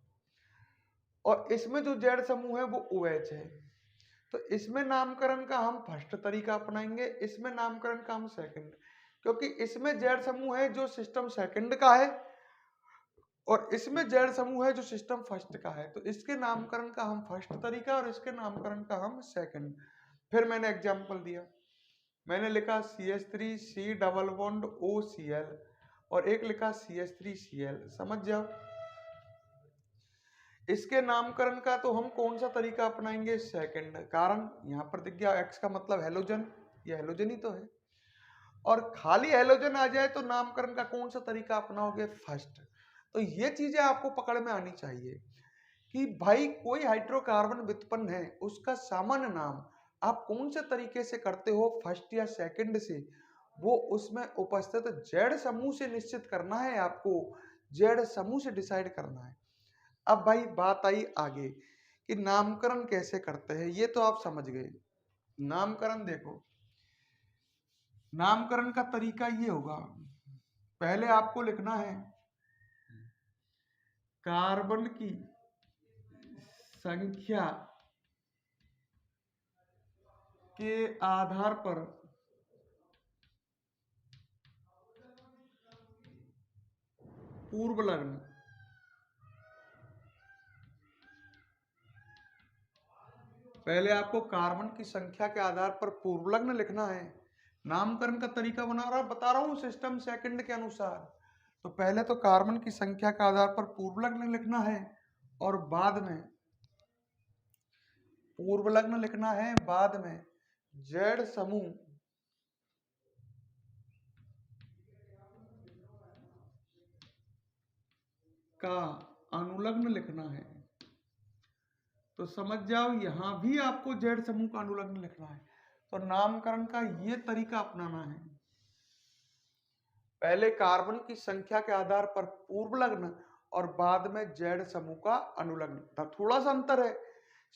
और इसमें जो जेड समूह है वो OH है। तो इसमें नामकरण का हम फर्स्ट तरीका अपनाएंगे, इसमें नामकरण का हम सेकंड, क्योंकि इसमें जेड समूह है जो सिस्टम सेकंड का है और इसमें जेड समूह है जो सिस्टम फर्स्ट का है। तो इसके नामकरण का हम फर्स्ट तरीका और इसके नामकरण का हम सेकंड। फिर मैंने एग्जांपल दिया, मैंने लिखा CH3 C double bond OCl और एक लिखा CH3Cl। समझ जाओ, इसके नामकरण का तो हम कौन सा तरीका अपनाएंगे, सेकंड। कारण यहां पर दिख गया X का मतलब हेलोजन, ये हेलोजन ही तो है, और खाली हेलोजन आ जाए तो नामकरण का कौन सा तरीका अपनाओगे, फर्स्ट। तो ये चीजें आपको पकड़ में आनी चाहिए कि भाई कोई हाइड्रोकार्बन व्युत्पन्न है उसका सामान्य नाम आप कौन से तरीके से करते हो, फर्स्ट या सेकंड से, वो उसमें उपस्थित जेड समूह से निश्चित करना है, आपको जेड समूह से डिसाइड करना है। अब भाई बात आई आगे कि नामकरण कैसे करते हैं, ये तो आप समझ गए। नामकरण देखो, नामकरण का तरीका ये होगा, पहले आपको लिखना है कार्बन की संख्या के आधार पर पूर्व लग्न। पहले आपको कार्बन की संख्या के आधार पर पूर्व लग्न लिखना है। नामकरण का तरीका बता रहा हूं सिस्टम सेकंड के अनुसार। तो पहले तो कार्बन की संख्या के आधार पर पूर्व लग्न लिखना है और बाद में पूर्व लग्न लिखना है, बाद में जेड समूह का अनुलग्न लिखना है। तो समझ जाओ यहां भी आपको जेड समूह का अनुलग्न लिखना है। तो नामकरण का ये तरीका अपनाना है, पहले कार्बन की संख्या के आधार पर पूर्व लग्न और बाद में जेड समूह का अनुलग्न। थोड़ा सा अंतर है,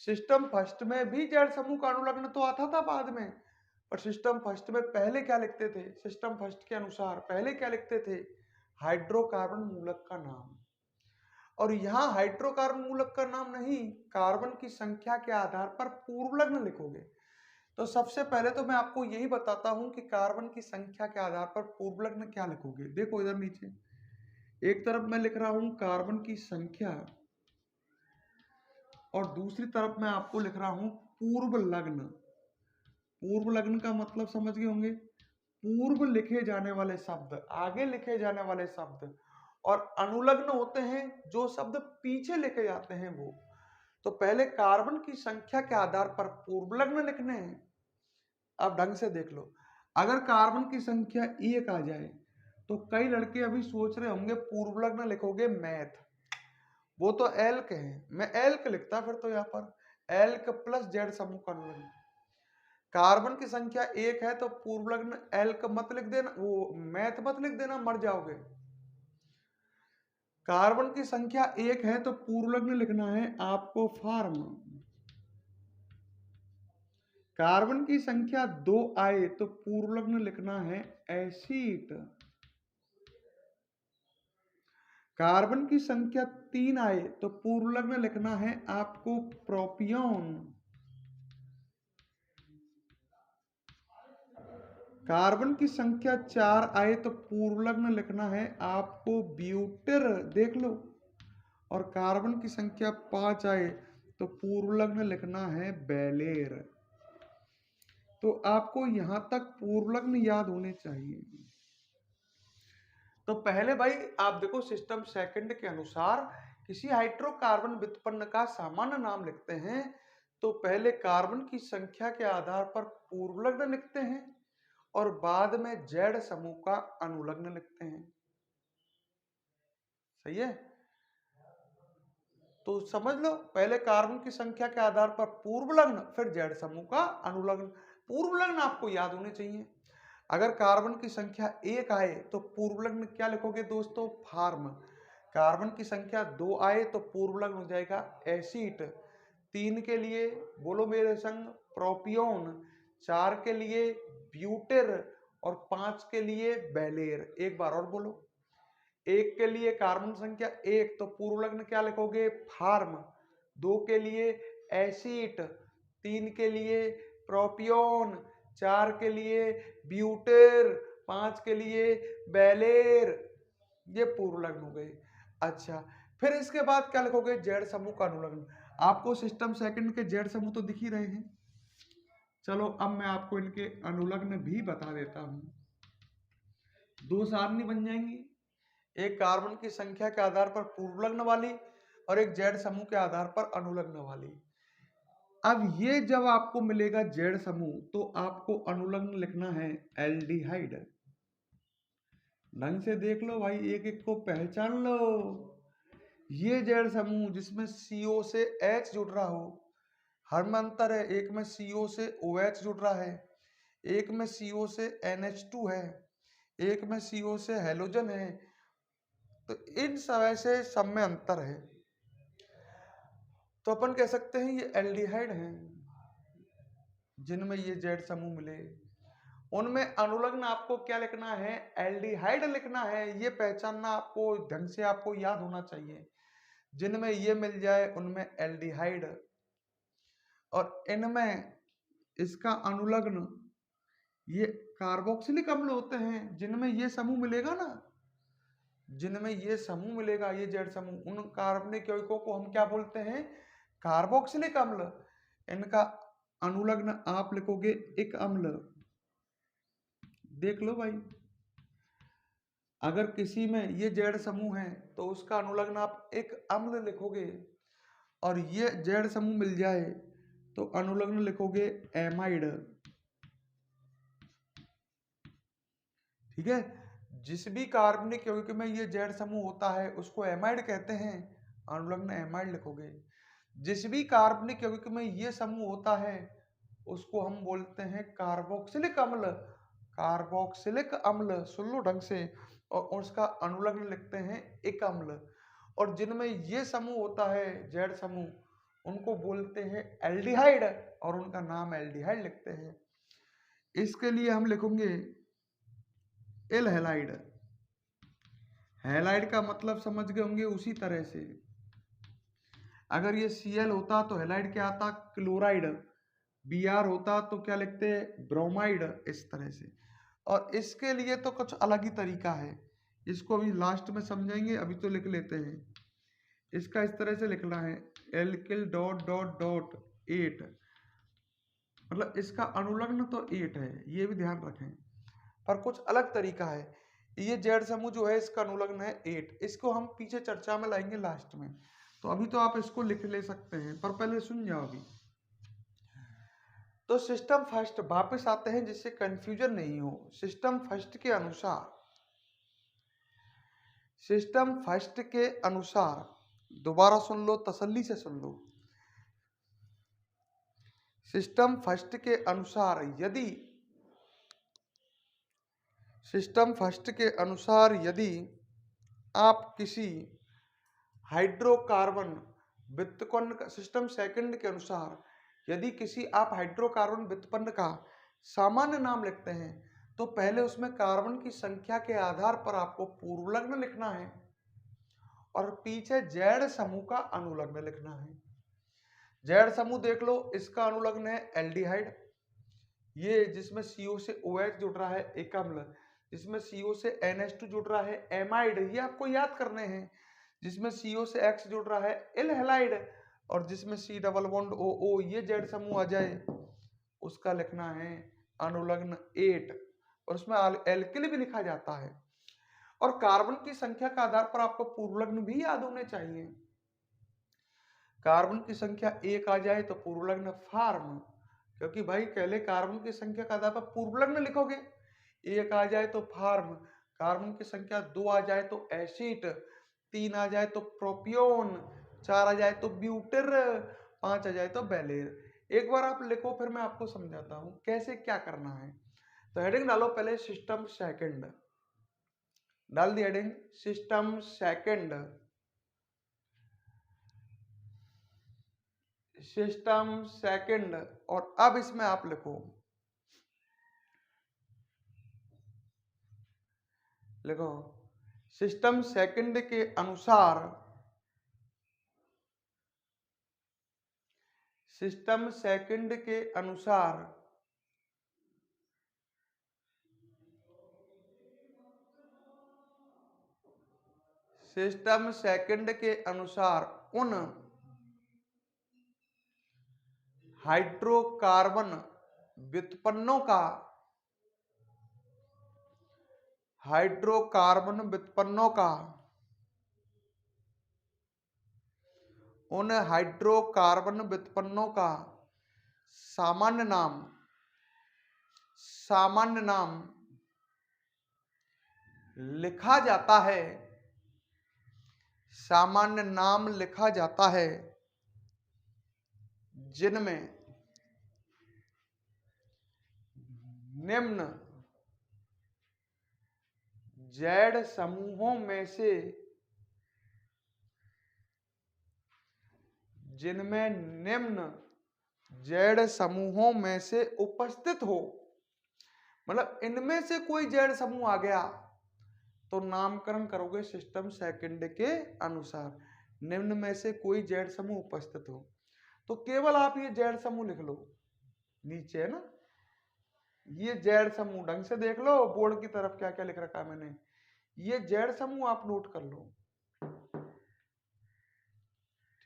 सिस्टम फर्स्ट में भी जेड समूह का अनुलग्न तो आता था बाद में, पर सिस्टम फर्स्ट में पहले क्या लिखते थे, सिस्टम फर्स्ट के अनुसार पहले क्या लिखते थे, हाइड्रोकार्बन मूलक का नाम। और यहाँ हाइड्रोकार्बन मूलक का नाम नहीं, कार्बन की संख्या के आधार पर पूर्व लग्न लिखोगे। तो सबसे पहले तो मैं आपको यही बताता हूं कि कार्बन की संख्या के आधार पर पूर्व लग्न क्या लिखोगे। देखो इधर नीचे एक तरफ मैं लिख रहा हूं कार्बन की संख्या और दूसरी तरफ मैं आपको लिख रहा हूं पूर्व लग्न। पूर्व लग्न का मतलब समझ गए होंगे, पूर्व लिखे जाने वाले शब्द, आगे लिखे जाने वाले शब्द, और अनुलग्न होते हैं जो शब्द पीछे लिखे जाते हैं वो। तो पहले कार्बन की संख्या के आधार पर पूर्व लग्न लिखने हैं। अब ढंग से देख लो, अगर कार्बन की संख्या 1 आ जाए तो कई लड़के अभी सोच रहे होंगे पूर्व लग्न लिखोगे मैथ, वो तो एल्क है, मैं एल्क लिखता फिर तो यहाँ पर एल्क प्लस जेड समूह का अनुलग्न। कार्बन की संख्या 1 है तो पूर्व लग्न एल्क मत लिख देना, वो मैथ मत लिख देना, मर जाओगे। कार्बन की संख्या 1 है तो पूर्व लग्न लिखना है आपको फार्म। कार्बन की संख्या 2 आए तो पूर्वलग्न लिखना है एसीट। कार्बन की संख्या 3 आए तो पूर्वलग्न लिखना है आपको प्रोपियोन। कार्बन की संख्या 4 आए तो पूर्वलग्न लिखना है आपको ब्यूटेर, देख लो। और कार्बन की संख्या 5 आए तो पूर्वलग्न लिखना है बेलेर। तो आपको यहां तक पूर्वलग्न याद होने चाहिए। तो पहले भाई आप देखो, सिस्टम सेकंड के अनुसार किसी हाइड्रोकार्बन व्युत्पन्न का सामान्य नाम लिखते हैं तो पहले कार्बन की संख्या के आधार पर पूर्वलग्न लिखते हैं और बाद में जेड समूह का अनुलग्न लिखते हैं। सही है? तो समझ लो, पहले कार्बन की संख्या के आधार पर पूर्वलग्न, फिर जेड समूह का अनुलग्न। पूर्वलग्न आपको याद होने चाहिए। अगर कार्बन की संख्या 1 आए तो पूर्वलग्न क्या लिखोगे दोस्तों? फार्म। कार्बन की संख्या 2 आए तो पूर्वलग्न हो जाएगा एसिड। 3 के लिए बोलो मेरे संग प्रोपियोन, 4 के लिए ब्यूटेर और 5 के लिए बेलेर। एक बार और बोलो। 1 के लिए कार्बन संख्या 1 तो पूर्वलग्न क्या लिखोगे? फार्म। 2 के लिए एसिड, 3 के लिए प्रोपियोन, 4 के लिए ब्यूटेर, 5 के लिए बेलेर। ये पूर्वलग्न हो गए। अच्छा, फिर इसके बाद क्या लिखोगे? जेड समूह का अनुलग्न। आपको सिस्टम सेकंड के जेड समूह तो दिख ही रहे हैं। चलो अब मैं आपको इनके अनुलग्न भी बता देता हूं। 2 सारणी बन जाएंगी, एक कार्बन की संख्या के आधार पर पूर्वलग्न वाली और एक जेड समूह के आधार पर अनुलग्न वाली। अब ये जब आपको मिलेगा जेड समूह तो आपको अनुलग्न लिखना है एल्डिहाइड। ढंग से देख लो भाई, एक एक को पहचान लो। ये जेड समूह जिसमें CO से H जुड़ रहा हो, हर में अंतर है। एक में CO से OH जुड़ रहा है, एक में CO से NH2 है, एक में CO से हेलोजन है। तो इन सब से सब में अंतर है, तो अपन कह सकते हैं ये एल्डिहाइड हैं। जिनमें ये जेड समूह मिले उनमें अनुलग्न आपको क्या लिखना है? एल्डिहाइड लिखना है। ये पहचानना आपको ढंग से आपको याद होना चाहिए। जिनमें ये मिल जाए उनमें एल्डिहाइड, और इनमें इसका अनुलग्न ये कार्बोक्सिलिक अम्ल होते हैं। जिनमें ये समूह मिलेगा ना, जिनमें ये समूह मिलेगा, ये जेड समूह, उन कार्बनिक यौगिकों को हम क्या बोलते हैं? कार्बोक्सिलिक अम्ल। इनका अनुलग्न आप लिखोगे इक अम्ल। देख लो भाई, अगर किसी में ये जेड समूह है तो उसका अनुलग्न आप एक अम्ल लिखोगे, और ये जेड समूह मिल जाए तो अनुलग्न लिखोगे एमाइड। ठीक है? जिस भी कार्बनिक यौगिक में ये जेड समूह होता है उसको एमाइड कहते हैं, अनुलग्न एमाइड लिखोगे। जिस भी कार्बनिक यौगिक में ये समूह होता है उसको हम बोलते हैं कार्बोक्सिलिक अम्ल। कार्बोक्सिलिक अम्ल, सुन लो ढंग से, और उसका अनुलग्न लिखते हैं एक अम्ल। और जिनमें ये समूह होता है जेड समूह उनको बोलते हैं एल्डिहाइड, और उनका नाम एल्डिहाइड लिखते हैं। इसके लिए हम लिखेंगे एल हैलाइड। हैलाइड का मतलब समझ गए होंगे उसी तरह से। अगर ये Cl होता तो हैलाइड क्या आता? क्लोराइड। Br होता तो क्या लिखते हैं? ब्रोमाइड। इस तरह से। और इसके लिए तो कुछ अलग ही तरीका है, इसको अभी लास्ट में समझेंगे, अभी तो लिख लेते हैं। इसका इस तरह से लिखना है एल्किल डॉट डॉट डॉट 8, मतलब इसका अनुलग्न तो 8 है, ये भी ध्यान रखें, पर कुछ अलग तरीका है। ये जेड समूह जो है इसका अनुलग्न है 8। इसको हम पीछे चर्चा में लाएंगे लास्ट में, तो अभी तो आप इसको लिख ले सकते हैं, पर पहले सुन जाओ अभी। तो सिस्टम फर्स्ट वापस आते हैं जिससे कंफ्यूजन नहीं हो। सिस्टम फर्स्ट के अनुसार, सिस्टम फर्स्ट के अनुसार, दोबारा सुन लो, तसल्ली से सुन लो। सिस्टम फर्स्ट के अनुसार यदि, सिस्टम फर्स्ट के अनुसार यदि आप किसी हाइड्रोकार्बन व्युत्पन्न, सिस्टम सेकंड के अनुसार यदि किसी आप हाइड्रोकार्बन व्युत्पन्न का सामान्य नाम लिखते हैं तो पहले उसमें कार्बन की संख्या के आधार पर आपको पूर्वलग्न लिखना है और पीछे जेड समूह का अनुलग्न लिखना है। जेड समूह देख लो, इसका अनुलग्न है एल्डिहाइड, ये जिसमें CO से OH जुड़ रहा है एक अम्ल, जिसमें CO से NH2 जुड़ रहा है एमाइड, ये आपको याद करने हैं। जिसमें CO से X जुड़ रहा है एल हैलाइड, और जिसमें C डबल बॉन्ड OO ये जेड समूह आ जाए उसका लिखना है अनुलग्न 8, और उसमें एल्किल भी लिखा जाता है। और कार्बन की संख्या के आधार पर आपको पूर्वलग्न भी याद होने चाहिए। कार्बन की संख्या 1 आ जाए तो पूर्वलग्न फार्म, क्योंकि भाई पहले कार्बन की संख्या के आधार पर पूर्वलग्न लिखोगे। 1 आ जाए तो फार्म, कार्बन की संख्या 2 आ जाए तो एसिड, 3 आ जाए तो प्रोपियोन, 4 आ जाए तो ब्यूटेर, 5 आ जाए तो बेलेर। एक बार आप लिखो फिर मैं आपको समझाता हूं कैसे क्या करना है। तो हेडिंग डालो पहले सिस्टम सेकंड, डाल दी heading system second, system second. और अब इसमें आप लिखो सिस्टम सेकंड के अनुसार, सिस्टम सेकंड के अनुसार सिस्टम सेकंड के अनुसार उन हाइड्रोकार्बन व्युत्पन्नों का, हाइड्रोकार्बन व्युत्पन्नों का, उन हाइड्रोकार्बन व्युत्पन्नों का सामान्य नाम, सामान्य नाम लिखा जाता है, सामान्य नाम लिखा जाता है जिनमें निम्न जेड समूहों में से, जिनमें निम्न जेड समूहों में से उपस्थित हो। मतलब इनमें से कोई जेड समूह आ गया तो नामकरण करोगे सिस्टम सेकंड के अनुसार। निम्न में से कोई जेड समूह उपस्थित हो तो केवल आप ये जेड समूह लिख लो, नीचे है ना ये जेड समूह, ढंग से देख लो बोर्ड की तरफ क्या क्या लिख रखा है मैंने, ये जेड समूह आप नोट कर लो,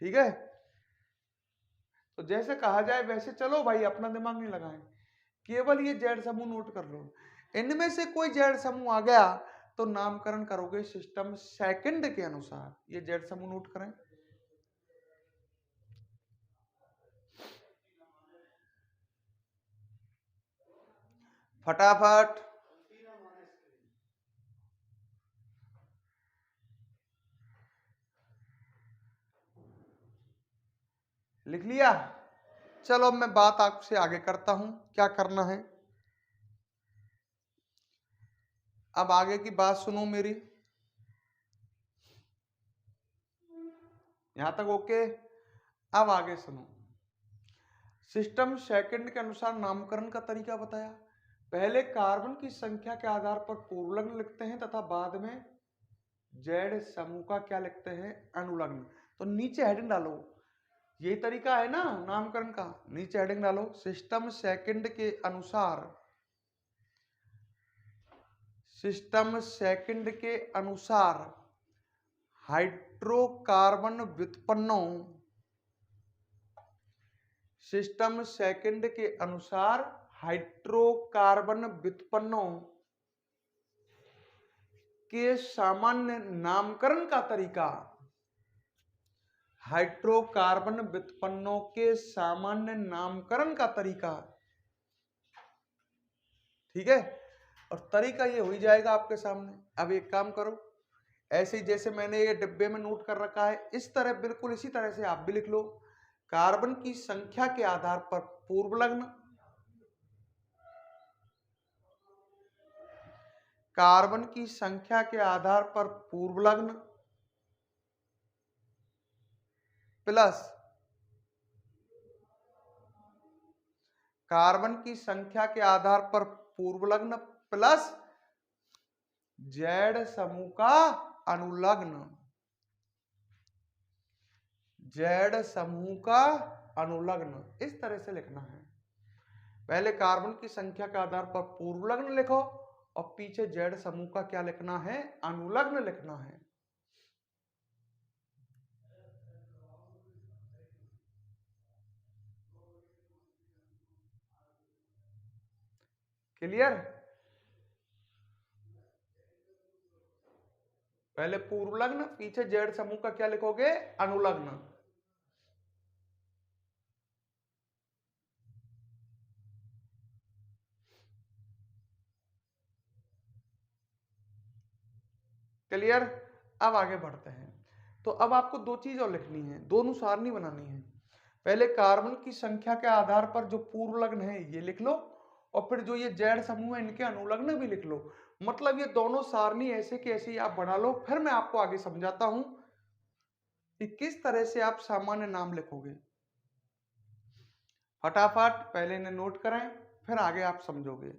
ठीक है। तो जैसे कहा जाए वैसे चलो भाई, अपना दिमाग नहीं लगाएं, केवल ये जेड समूह नोट कर लो। इनमें से कोई जेड समूह आ गया तो नामकरण करोगे सिस्टम सेकंड के अनुसार। ये जेड समूह नोट करें। फटाफट लिख लिया। चलो अब मैं बात आपसे आगे करता हूं, क्या करना है। अब आगे की बात सुनो मेरी, यहां तक ओके। अब आगे सुनो, सिस्टम सेकंड के अनुसार नामकरण का तरीका बताया। पहले कार्बन की संख्या के आधार पर पूर्वलग्न लिखते हैं तथा बाद में जेड समूह का क्या लिखते हैं, अनुलग्न। तो नीचे हेडिंग डालो, यही तरीका है ना नामकरण का। नीचे हेडिंग डालो सिस्टम सेकंड के अनुसार, सिस्टम सेकंड के अनुसार हाइड्रोकार्बन व्युत्पन्नों, सिस्टम सेकंड के अनुसार हाइड्रोकार्बन व्युत्पन्नों के सामान्य नामकरण का तरीका, हाइड्रोकार्बन व्युत्पन्नों के सामान्य नामकरण का तरीका, ठीक है। और तरीका ये हो ही जाएगा आपके सामने। अब एक काम करो, ऐसे जैसे मैंने ये डिब्बे में नोट कर रखा है इस तरह, बिल्कुल इसी तरह से आप भी लिख लो। कार्बन की संख्या के आधार पर पूर्वलग्न, कार्बन की संख्या के आधार पर पूर्वलग्न प्लस कार्बन की संख्या के आधार पर पूर्वलग्न प्लस जेड समूह का अनुलग्न, जेड समूह का अनुलग्न, इस तरह से लिखना है। पहले कार्बन की संख्या के आधार पर पूर्वलग्न लिखो और पीछे जेड समूह का क्या लिखना है, अनुलग्न लिखना है। क्लियर? पहले पूर्वलग्न, पीछे जेड समूह का क्या लिखोगे, अनुलग्न। क्लियर? अब आगे बढ़ते हैं। तो अब आपको दो चीज और लिखनी है, दोनों सारणी बनानी है। पहले कार्बन की संख्या के आधार पर जो पूर्वलग्न है ये लिख लो, और फिर जो ये जेड समूह है इनके अनुलग्न भी लिख लो। मतलब ये दोनों सारणी ऐसे की ऐसी आप बना लो। फिर मैं आपको आगे समझाता हूं कि किस तरह से आप सामान्य नाम लिखोगे। फटाफट पहले इन्हें नोट करें, फिर आगे आप समझोगे।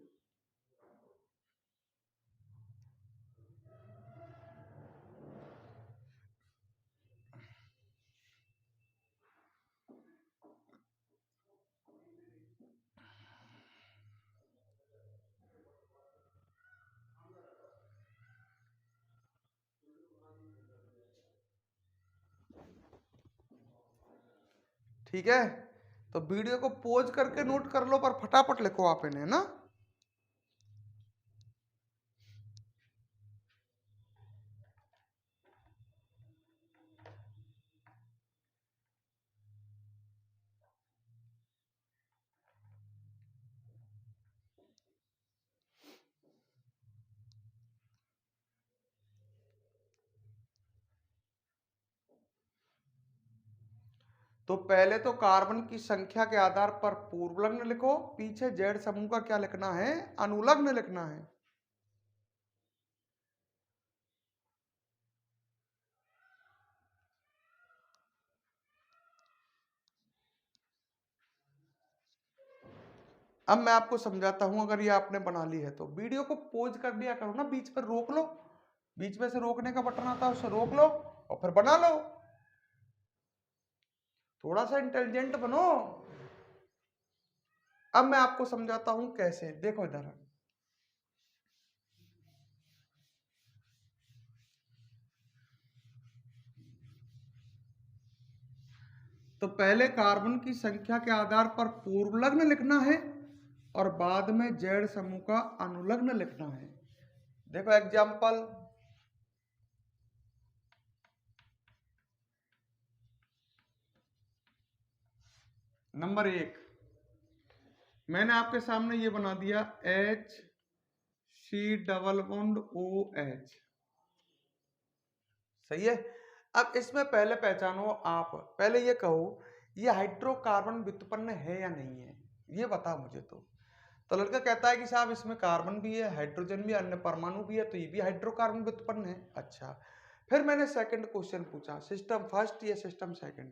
ठीक है, तो वीडियो को पॉज करके नोट कर लो, पर फटाफट लिखो आप इन्हें ना। तो पहले तो कार्बन की संख्या के आधार पर पूर्वलग्न लिखो, पीछे जेड समूह का क्या लिखना है, अनुलग्न लिखना है। अब मैं आपको समझाता हूं, अगर ये आपने बना ली है तो वीडियो को पॉज कर दिया करो ना, बीच पर रोक लो, बीच में से रोकने का बटन आता है उसे रोक लो और फिर बना लो। थोड़ा सा इंटेलिजेंट बनो। अब मैं आपको समझाता हूं कैसे, देखो इधर। तो पहले कार्बन की संख्या के आधार पर पूर्वलग्न लिखना है और बाद में जेड समूह का अनुलग्न लिखना है। देखो एग्जाम्पल, नंबर 1 मैंने आपके सामने ये बना दिया HC डबल बॉन्ड OH। सही है। अब इसमें पहले पहचानो आप, पहले ये कहो ये हाइड्रोकार्बन व्युत्पन्न है या नहीं है, ये बता मुझे। तो लड़का कहता है कि साहब इसमें कार्बन भी है, हाइड्रोजन भी, अन्य परमाणु भी है, तो ये भी हाइड्रोकार्बन व्युत्पन्न है। अच्छा, फिर मैंने सेकंड क्वेश्चन पूछा, सिस्टम फर्स्ट या सिस्टम सेकंड।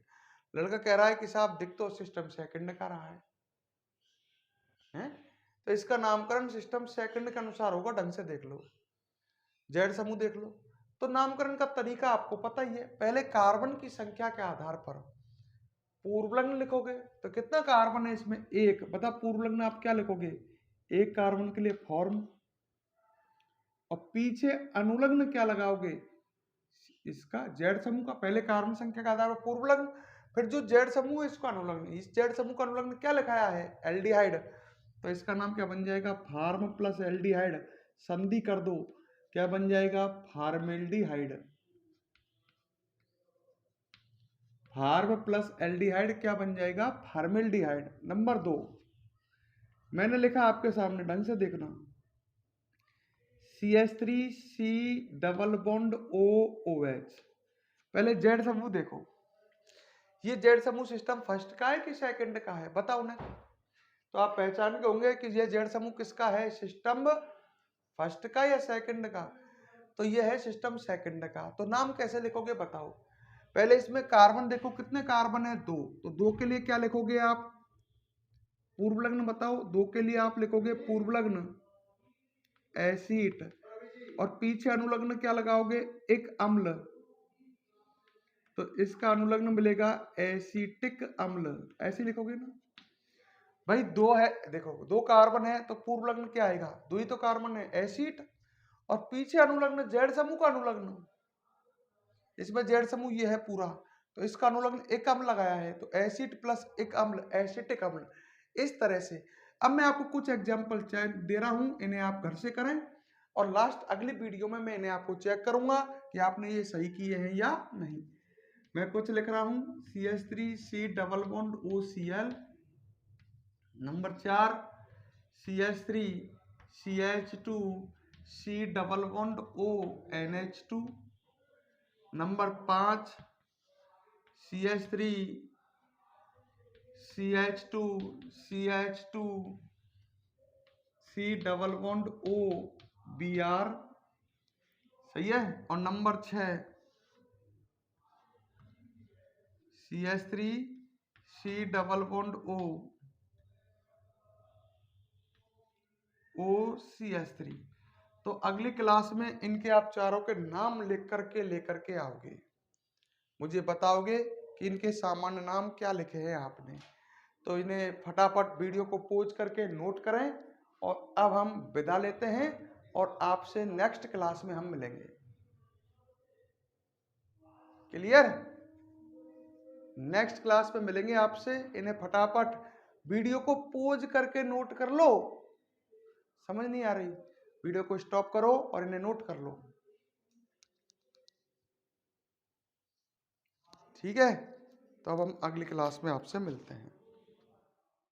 लड़का कह रहा है कि साहब दिख तो सिस्टम सेकंड का रहा है? तो इसका नामकरण सिस्टम सेकंड के अनुसार होगा, ढंग से देख लो। जेड समूह देख लो। तो नामकरण का तरीका आपको पता ही है, पहले कार्बन की संख्या के आधार पर पूर्वलग्न लिखोगे। तो कितना कार्बन है इसमें, एक। बता पूर्वलग्न आप क्या लिखोगे, एक कार्बन के लिए फॉर्म, और पीछे अनुलग्न क्या लगाओगे, इसका जेड समूह का। पहले कार्बन संख्या का आधार पर पूर्वलग्न, फिर जो जेड समूह है इसको अनुलग्न। इस जेड समूह का अनुलग्न क्या लिखाया है, एल्डिहाइड, तो इसका नाम क्या बन जाएगा, फार्म प्लस एल्डिहाइड। संधि कर दो, क्या बन जाएगा, फार्मेल्डिहाइड। फार्म प्लस एल्डिहाइड क्या बन जाएगा, फार्मेल्डिहाइड। नंबर 2 मैंने लिखा आपके सामने, ढंग से देखना, CH3C डबल बॉन्ड OOH। पहले जेड समूह देखो, ये जेड समूह सिस्टम फर्स्ट का है कि सेकंड का है, बताओ ना। तो आप पहचान के होंगे कि ये जेड समूह किसका है, सिस्टम फर्स्ट का या सेकंड का। तो ये है सिस्टम सेकंड का। तो नाम कैसे लिखोगे बताओ। पहले इसमें कार्बन देखो, कितने कार्बन है, 2। तो 2 के लिए क्या लिखोगे आप, पूर्व लग्न बताओ, 2 के लिए आप लिखोगे पूर्व लग्न एसिड, और पीछे अनुलग्न क्या लगाओगे, एक अम्ल, तो इसका अनुलग्न मिलेगा एसिटिक अम्ल, ऐसे लिखोगे ना भाई। 2 है, देखो 2 कार्बन है तो पूर्व लग्न क्या आएगा, 2 ही तो कार्बन है, एसिड, और पीछे अनुलग्न जेड समूह का अनुलग्न, इसमें जेड समूह ये है पूरा, तो इसका अनुलग्न एक अम्ल लगाया है, तो एसिड प्लस एक अम्ल एसिटिक अम्ल। इस तरह से अब मैं आपको कुछ एग्जाम्पल दे रहा हूं, इन्हें आप घर से करें, और लास्ट अगली वीडियो में मैं इन्हें आपको चेक करूंगा कि आपने ये सही किए हैं या नहीं। मैं कुछ लिख रहा हूं, CH3C double bond OCl, number 4 CH3CH2C double bond ONH2, number 5 CH3CH2CH2C double bond OBr, सही है। और number 6 CH3C double bond OCH3। तो अगली क्लास में इनके आप चारों के नाम लेकर के आओगे, मुझे बताओगे कि इनके सामान्य नाम क्या लिखे हैं आपने। तो इन्हें फटाफट वीडियो को पॉज करके नोट करें, और अब हम विदा लेते हैं और आपसे नेक्स्ट क्लास में हम मिलेंगे। क्लियर? नेक्स्ट क्लास में मिलेंगे आपसे। इन्हें फटाफट वीडियो को पॉज करके नोट कर लो, समझ नहीं आ रही, वीडियो को स्टॉप करो और इन्हें नोट कर लो, ठीक है। तो अब हम अगली क्लास में आपसे मिलते हैं।